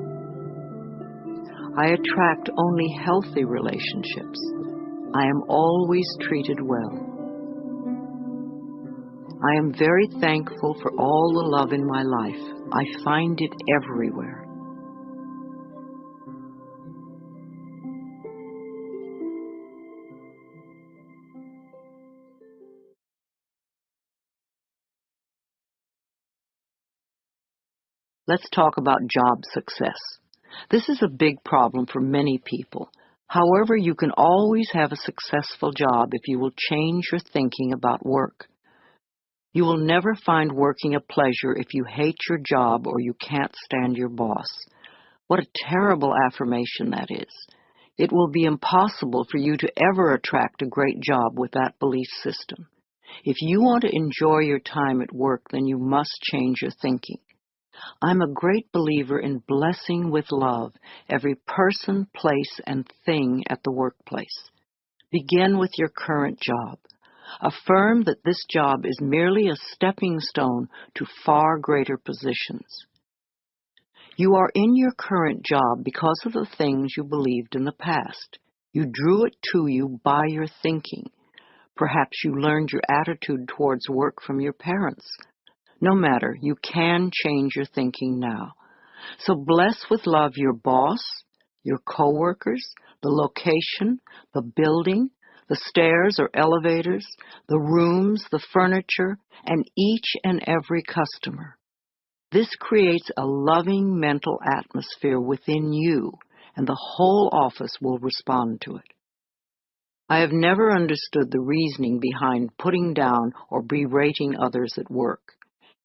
I attract only healthy relationships. I am always treated well. I am very thankful for all the love in my life. I find it everywhere. Let's talk about job success. This is a big problem for many people. However, you can always have a successful job if you will change your thinking about work. You will never find working a pleasure if you hate your job or you can't stand your boss. What a terrible affirmation that is. It will be impossible for you to ever attract a great job with that belief system. If you want to enjoy your time at work, then you must change your thinking. I'm a great believer in blessing with love every person, place, and thing at the workplace. Begin with your current job. Affirm that this job is merely a stepping stone to far greater positions. You are in your current job because of the things you believed in the past. You drew it to you by your thinking. Perhaps you learned your attitude towards work from your parents. No matter, you can change your thinking now. So bless with love your boss, your coworkers, the location, the building, the stairs or elevators, the rooms, the furniture, and each and every customer. This creates a loving mental atmosphere within you, and the whole office will respond to it. I have never understood the reasoning behind putting down or berating others at work.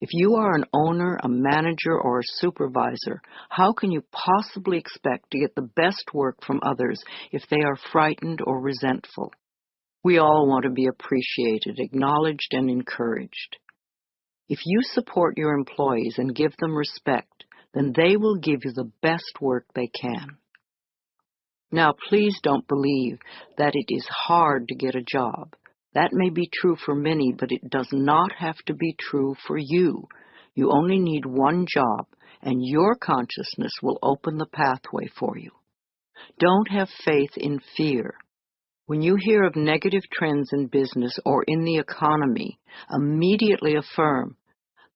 If you are an owner, a manager, or a supervisor, how can you possibly expect to get the best work from others if they are frightened or resentful? We all want to be appreciated, acknowledged, and encouraged. If you support your employees and give them respect, then they will give you the best work they can. Now, please don't believe that it is hard to get a job. That may be true for many, but it does not have to be true for you. You only need one job, and your consciousness will open the pathway for you. Don't have faith in fear. When you hear of negative trends in business or in the economy, immediately affirm,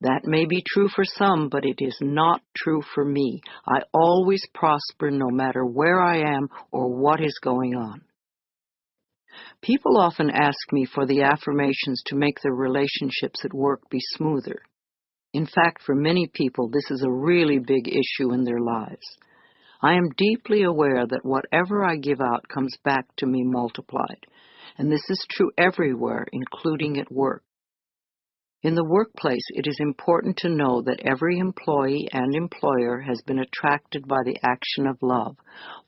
that may be true for some, but it is not true for me. I always prosper no matter where I am or what is going on. People often ask me for the affirmations to make their relationships at work be smoother. In fact, for many people, this is a really big issue in their lives. I am deeply aware that whatever I give out comes back to me multiplied, and this is true everywhere, including at work. In the workplace, it is important to know that every employee and employer has been attracted by the action of love,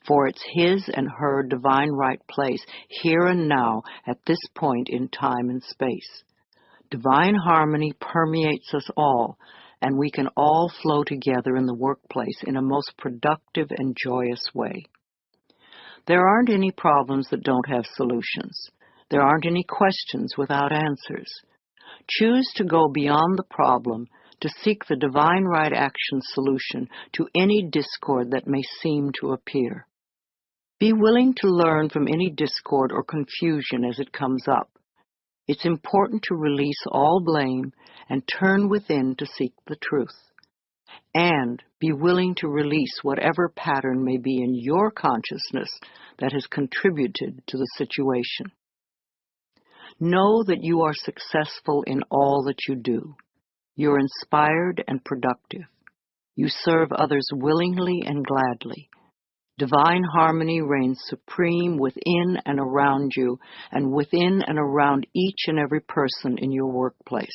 for it's his and her divine right place here and now at this point in time and space. Divine harmony permeates us all, and we can all flow together in the workplace in a most productive and joyous way. There aren't any problems that don't have solutions. There aren't any questions without answers. Choose to go beyond the problem to seek the divine right action solution to any discord that may seem to appear. Be willing to learn from any discord or confusion as it comes up. It's important to release all blame and turn within to seek the truth. And be willing to release whatever pattern may be in your consciousness that has contributed to the situation. Know that you are successful in all that you do. You're inspired and productive. You serve others willingly and gladly. Divine harmony reigns supreme within and around you, and within and around each and every person in your workplace.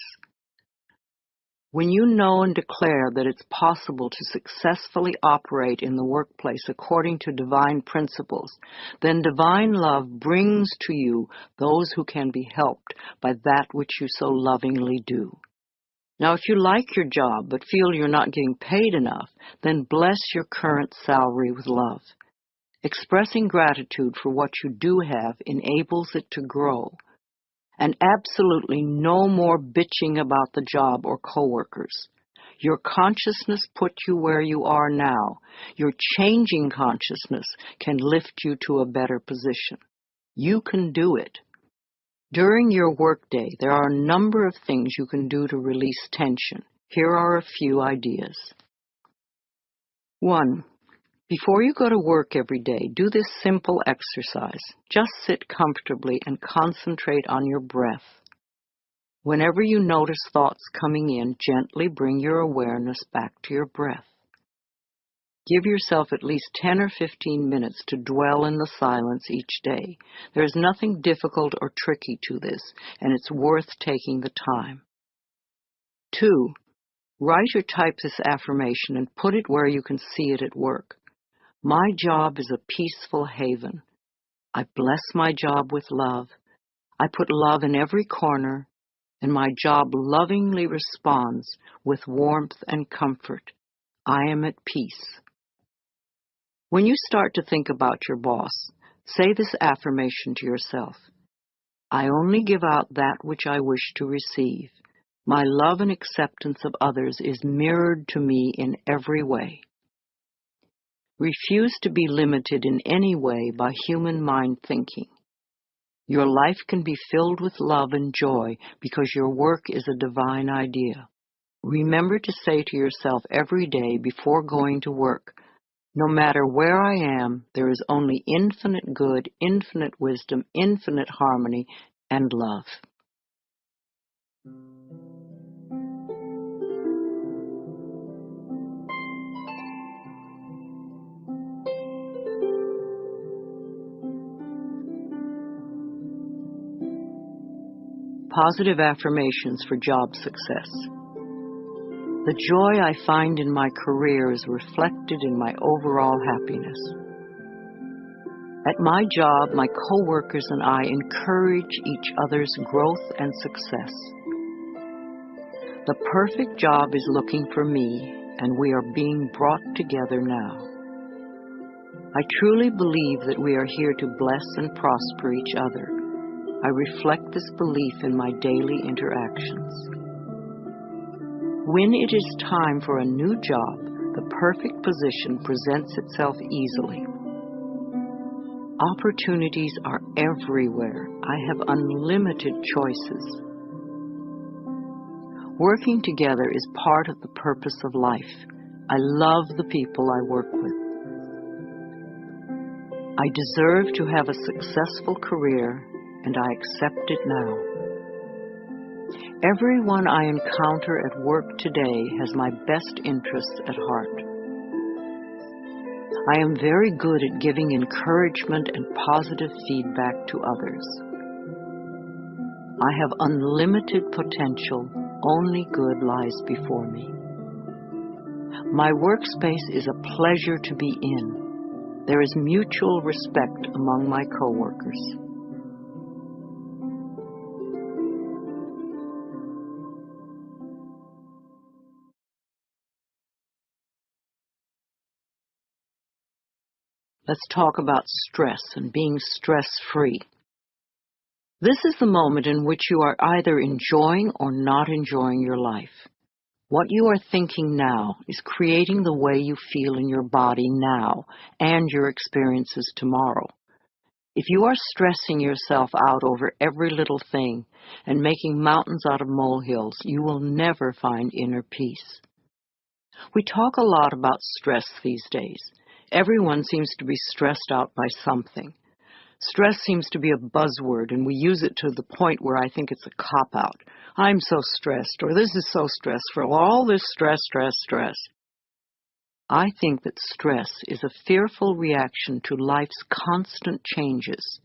When you know and declare that it's possible to successfully operate in the workplace according to divine principles, then divine love brings to you those who can be helped by that which you so lovingly do. Now, if you like your job but feel you're not getting paid enough, then bless your current salary with love. Expressing gratitude for what you do have enables it to grow. And absolutely no more bitching about the job or coworkers. Your consciousness put you where you are now. Your changing consciousness can lift you to a better position. You can do it. During your workday, there are a number of things you can do to release tension. Here are a few ideas. 1. Before you go to work every day, do this simple exercise. Just sit comfortably and concentrate on your breath. Whenever you notice thoughts coming in, gently bring your awareness back to your breath. Give yourself at least 10 or 15 minutes to dwell in the silence each day. There is nothing difficult or tricky to this, and it's worth taking the time. 2. Write or type this affirmation and put it where you can see it at work. My job is a peaceful haven. I bless my job with love. I put love in every corner, and my job lovingly responds with warmth and comfort. I am at peace. When you start to think about your boss, say this affirmation to yourself. I only give out that which I wish to receive. My love and acceptance of others is mirrored to me in every way. Refuse to be limited in any way by human mind thinking. Your life can be filled with love and joy because your work is a divine idea. Remember to say to yourself every day before going to work, no matter where I am, there is only infinite good, infinite wisdom, infinite harmony, and love. Positive affirmations for job success. The joy I find in my career is reflected in my overall happiness. At my job, my coworkers and I encourage each other's growth and success. The perfect job is looking for me, and we are being brought together now. I truly believe that we are here to bless and prosper each other. I reflect this belief in my daily interactions. When it is time for a new job, the perfect position presents itself easily. Opportunities are everywhere. I have unlimited choices. Working together is part of the purpose of life. I love the people I work with. I deserve to have a successful career, and I accept it now. Everyone I encounter at work today has my best interests at heart. I am very good at giving encouragement and positive feedback to others. I have unlimited potential. Only good lies before me. My workspace is a pleasure to be in. There is mutual respect among my coworkers. Let's talk about stress and being stress-free. This is the moment in which you are either enjoying or not enjoying your life. What you are thinking now is creating the way you feel in your body now and your experiences tomorrow. If you are stressing yourself out over every little thing and making mountains out of molehills, you will never find inner peace. We talk a lot about stress these days. Everyone seems to be stressed out by something. Stress seems to be a buzzword, and we use it to the point where I think it's a cop-out. I'm so stressed, or this is so stressful, all this stress, stress, stress. I think that stress is a fearful reaction to life's constant changes.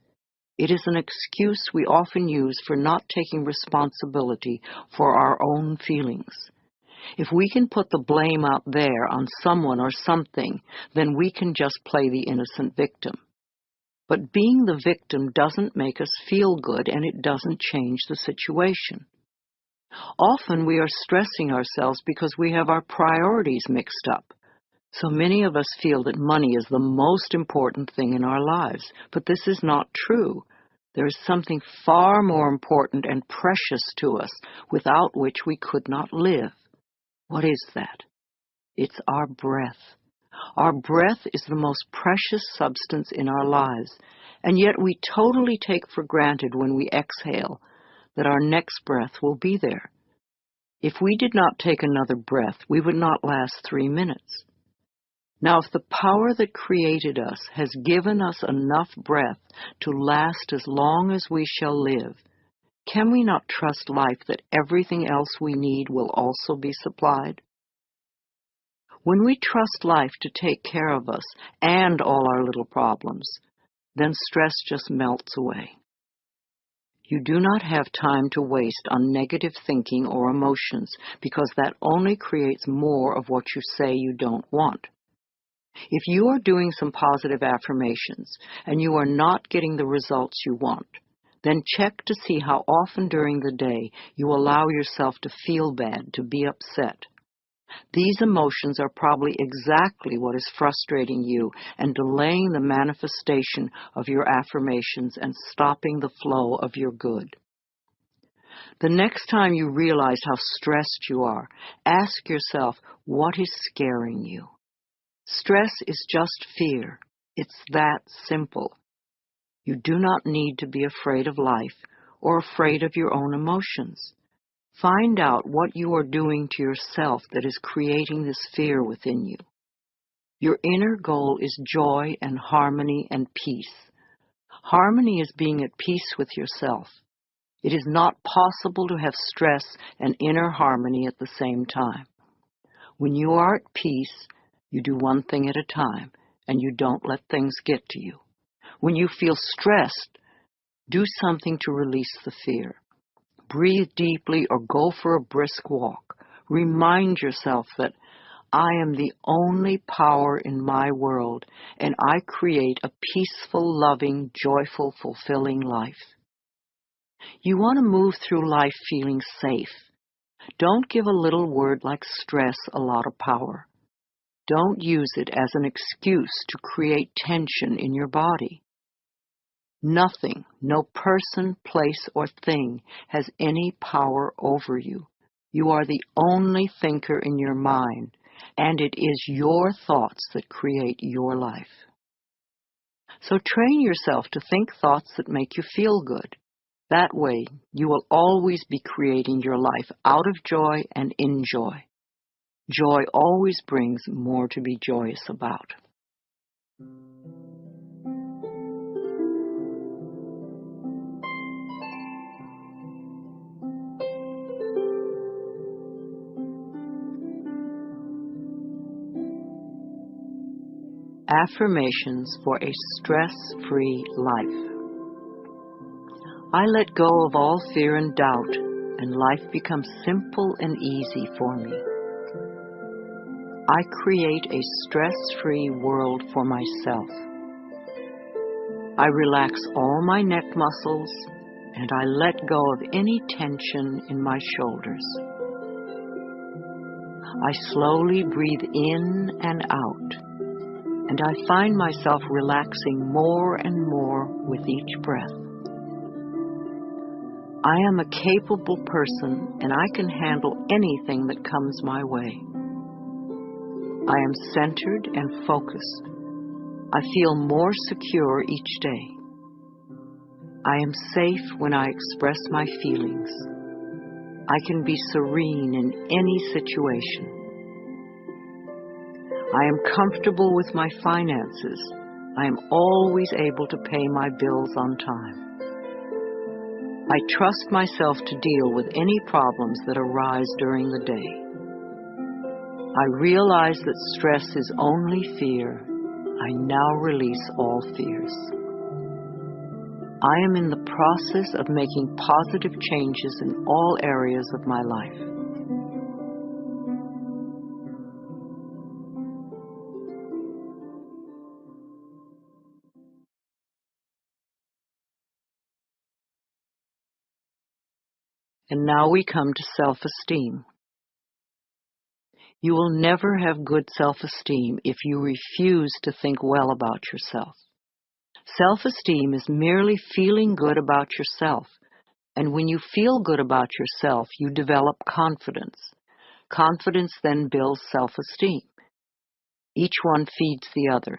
It is an excuse we often use for not taking responsibility for our own feelings. If we can put the blame out there on someone or something, then we can just play the innocent victim. But being the victim doesn't make us feel good, and it doesn't change the situation. Often we are stressing ourselves because we have our priorities mixed up. So many of us feel that money is the most important thing in our lives, but this is not true. There is something far more important and precious to us, without which we could not live. What is that? It's our breath. Our breath is the most precious substance in our lives, and yet we totally take for granted when we exhale that our next breath will be there. If we did not take another breath, we would not last 3 minutes. Now, if the power that created us has given us enough breath to last as long as we shall live, can we not trust life that everything else we need will also be supplied? When we trust life to take care of us and all our little problems, then stress just melts away. You do not have time to waste on negative thinking or emotions, because that only creates more of what you say you don't want. If you are doing some positive affirmations and you are not getting the results you want, then check to see how often during the day you allow yourself to feel bad, to be upset. These emotions are probably exactly what is frustrating you and delaying the manifestation of your affirmations and stopping the flow of your good. The next time you realize how stressed you are, ask yourself, what is scaring you? Stress is just fear. It's that simple. You do not need to be afraid of life or afraid of your own emotions. Find out what you are doing to yourself that is creating this fear within you. Your inner goal is joy and harmony and peace. Harmony is being at peace with yourself. It is not possible to have stress and inner harmony at the same time. When you are at peace, you do one thing at a time, and you don't let things get to you. When you feel stressed, do something to release the fear. Breathe deeply or go for a brisk walk. Remind yourself that I am the only power in my world, and I create a peaceful, loving, joyful, fulfilling life. You want to move through life feeling safe. Don't give a little word like stress a lot of power. Don't use it as an excuse to create tension in your body. Nothing, no person, place, or thing has any power over you. You are the only thinker in your mind, and it is your thoughts that create your life. So train yourself to think thoughts that make you feel good. That way, you will always be creating your life out of joy and in joy. Joy always brings more to be joyous about. Affirmations for a stress-free life. I let go of all fear and doubt, and life becomes simple and easy for me. I create a stress-free world for myself. I relax all my neck muscles, and I let go of any tension in my shoulders. I slowly breathe in and out, and I find myself relaxing more and more with each breath. I am a capable person and I can handle anything that comes my way. I am centered and focused. I feel more secure each day. I am safe when I express my feelings. I can be serene in any situation. I am comfortable with my finances. I am always able to pay my bills on time. I trust myself to deal with any problems that arise during the day. I realize that stress is only fear. I now release all fears. I am in the process of making positive changes in all areas of my life. And now we come to self-esteem. You will never have good self-esteem if you refuse to think well about yourself. Self-esteem is merely feeling good about yourself. And when you feel good about yourself, you develop confidence. Confidence then builds self-esteem. Each one feeds the other.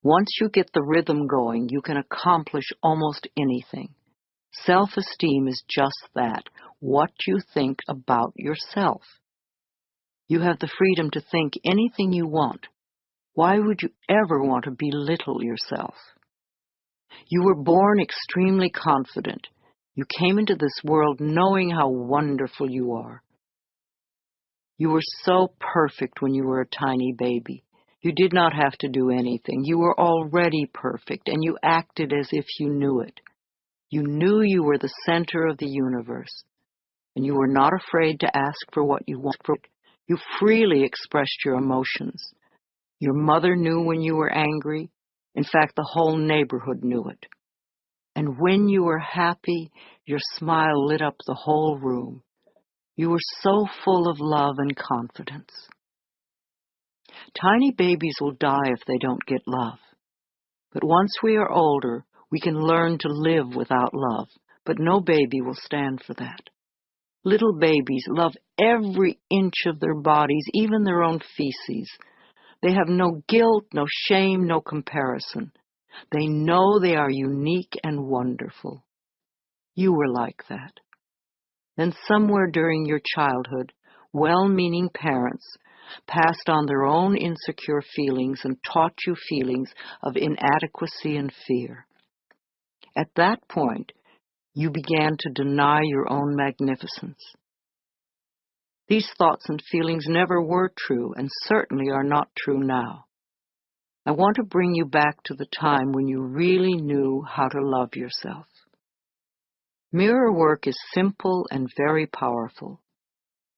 Once you get the rhythm going, you can accomplish almost anything. Self-esteem is just that, what you think about yourself. You have the freedom to think anything you want. Why would you ever want to belittle yourself? You were born extremely confident. You came into this world knowing how wonderful you are. You were so perfect when you were a tiny baby. You did not have to do anything. You were already perfect, and you acted as if you knew it. You knew you were the center of the universe, and you were not afraid to ask for what you wanted. You freely expressed your emotions. Your mother knew when you were angry. In fact, the whole neighborhood knew it. And when you were happy, your smile lit up the whole room. You were so full of love and confidence. Tiny babies will die if they don't get love. But once we are older, we can learn to live without love. But no baby will stand for that. Little babies love every inch of their bodies, even their own feces. They have no guilt, no shame, no comparison. They know they are unique and wonderful. You were like that. Then somewhere during your childhood, well-meaning parents passed on their own insecure feelings and taught you feelings of inadequacy and fear. At that point, you began to deny your own magnificence. These thoughts and feelings never were true and certainly are not true now. I want to bring you back to the time when you really knew how to love yourself. Mirror work is simple and very powerful.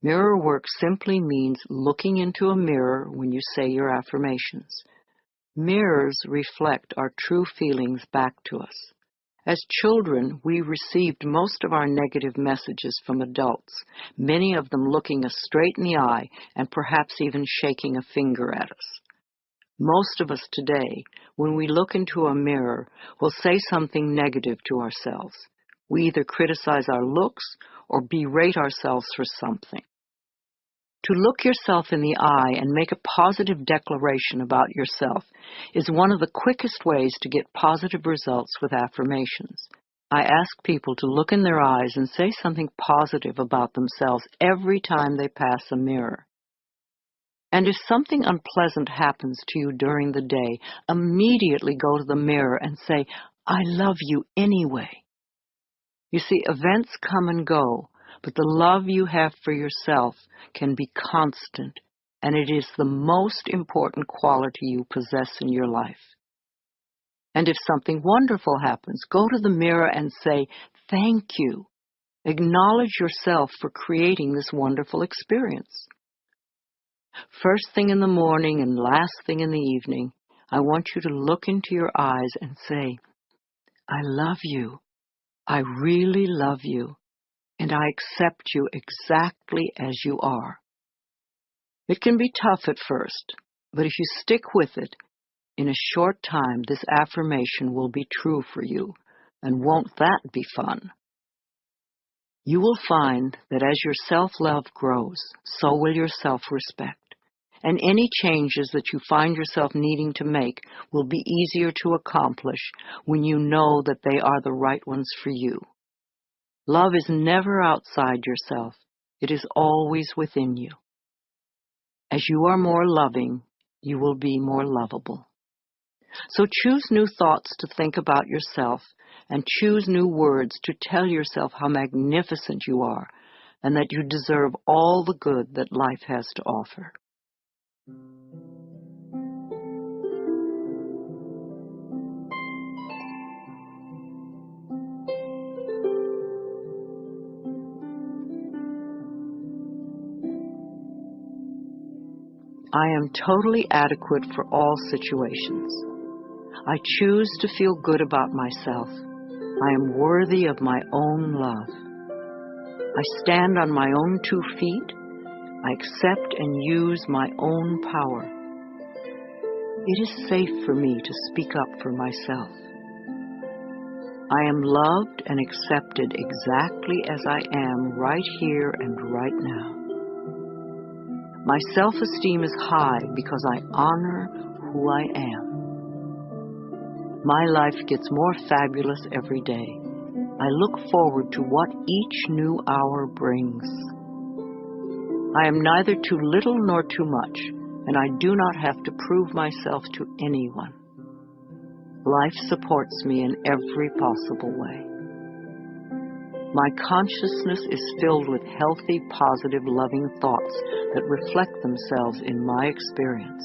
Mirror work simply means looking into a mirror when you say your affirmations. Mirrors reflect our true feelings back to us. As children, we received most of our negative messages from adults, many of them looking us straight in the eye and perhaps even shaking a finger at us. Most of us today, when we look into a mirror, will say something negative to ourselves. We either criticize our looks or berate ourselves for something. To look yourself in the eye and make a positive declaration about yourself is one of the quickest ways to get positive results with affirmations. I ask people to look in their eyes and say something positive about themselves every time they pass a mirror. And if something unpleasant happens to you during the day, immediately go to the mirror and say, "I love you anyway." You see, events come and go, but the love you have for yourself can be constant, and it is the most important quality you possess in your life. And if something wonderful happens, go to the mirror and say, "Thank you." Acknowledge yourself for creating this wonderful experience. First thing in the morning and last thing in the evening, I want you to look into your eyes and say, "I love you. I really love you. And I accept you exactly as you are." It can be tough at first, but if you stick with it, in a short time this affirmation will be true for you. And won't that be fun? You will find that as your self-love grows, so will your self-respect. And any changes that you find yourself needing to make will be easier to accomplish when you know that they are the right ones for you. Love is never outside yourself. It is always within you. As you are more loving, you will be more lovable. So choose new thoughts to think about yourself and choose new words to tell yourself how magnificent you are and that you deserve all the good that life has to offer. I am totally adequate for all situations. I choose to feel good about myself. I am worthy of my own love. I stand on my own 2 feet. I accept and use my own power. It is safe for me to speak up for myself. I am loved and accepted exactly as I am right here and right now. My self-esteem is high because I honor who I am. My life gets more fabulous every day. I look forward to what each new hour brings. I am neither too little nor too much, and I do not have to prove myself to anyone. Life supports me in every possible way. My consciousness is filled with healthy, positive, loving thoughts that reflect themselves in my experience.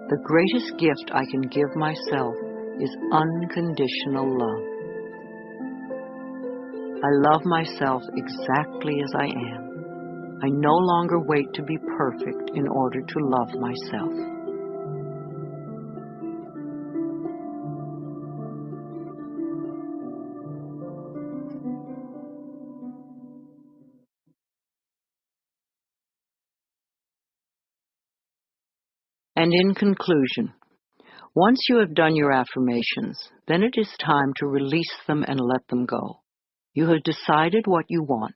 The greatest gift I can give myself is unconditional love. I love myself exactly as I am. I no longer wait to be perfect in order to love myself. And in conclusion, once you have done your affirmations, then it is time to release them and let them go. You have decided what you want.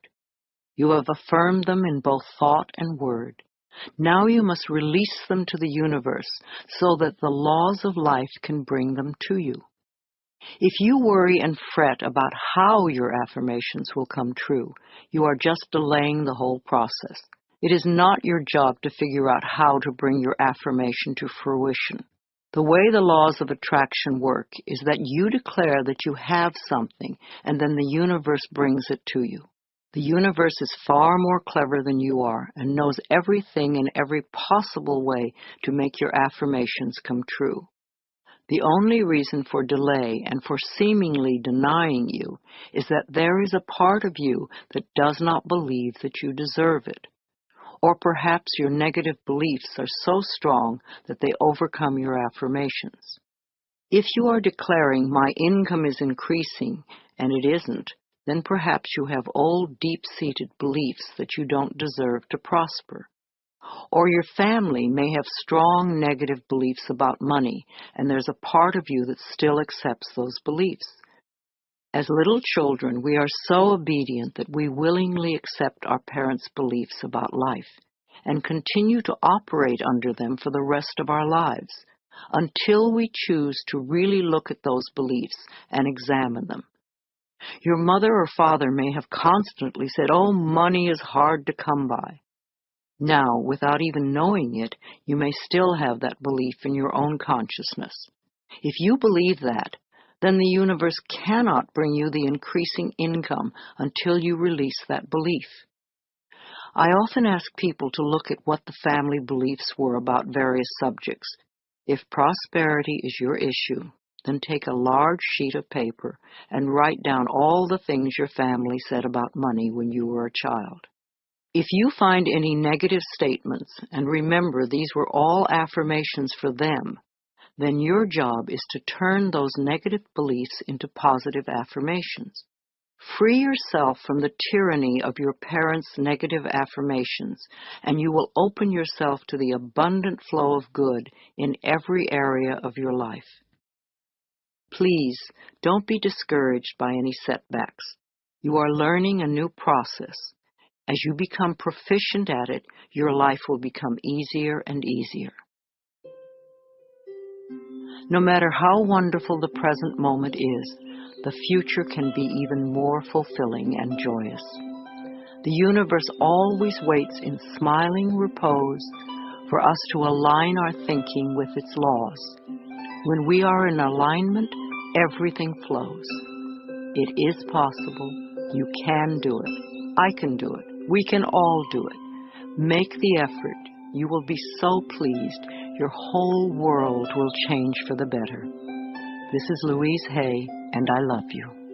You have affirmed them in both thought and word. Now you must release them to the universe so that the laws of life can bring them to you. If you worry and fret about how your affirmations will come true, you are just delaying the whole process. It is not your job to figure out how to bring your affirmation to fruition. The way the laws of attraction work is that you declare that you have something, and then the universe brings it to you. The universe is far more clever than you are and knows everything in every possible way to make your affirmations come true. The only reason for delay and for seemingly denying you is that there is a part of you that does not believe that you deserve it. Or perhaps your negative beliefs are so strong that they overcome your affirmations. If you are declaring, "My income is increasing," and it isn't, then perhaps you have old, deep-seated beliefs that you don't deserve to prosper. Or your family may have strong negative beliefs about money, and there's a part of you that still accepts those beliefs. As little children, we are so obedient that we willingly accept our parents' beliefs about life and continue to operate under them for the rest of our lives, until we choose to really look at those beliefs and examine them. Your mother or father may have constantly said, "Oh, money is hard to come by." Now, without even knowing it, you may still have that belief in your own consciousness. If you believe that, then the universe cannot bring you the increasing income until you release that belief. I often ask people to look at what the family beliefs were about various subjects. If prosperity is your issue, then take a large sheet of paper and write down all the things your family said about money when you were a child. If you find any negative statements, and remember these were all affirmations for them, then your job is to turn those negative beliefs into positive affirmations. Free yourself from the tyranny of your parents' negative affirmations, and you will open yourself to the abundant flow of good in every area of your life. Please, don't be discouraged by any setbacks. You are learning a new process. As you become proficient at it, your life will become easier and easier. No matter how wonderful the present moment is, the future can be even more fulfilling and joyous. The universe always waits in smiling repose for us to align our thinking with its laws. When we are in alignment, everything flows. It is possible. You can do it. I can do it. We can all do it. Make the effort. You will be so pleased. Your whole world will change for the better. This is Louise Hay, and I love you.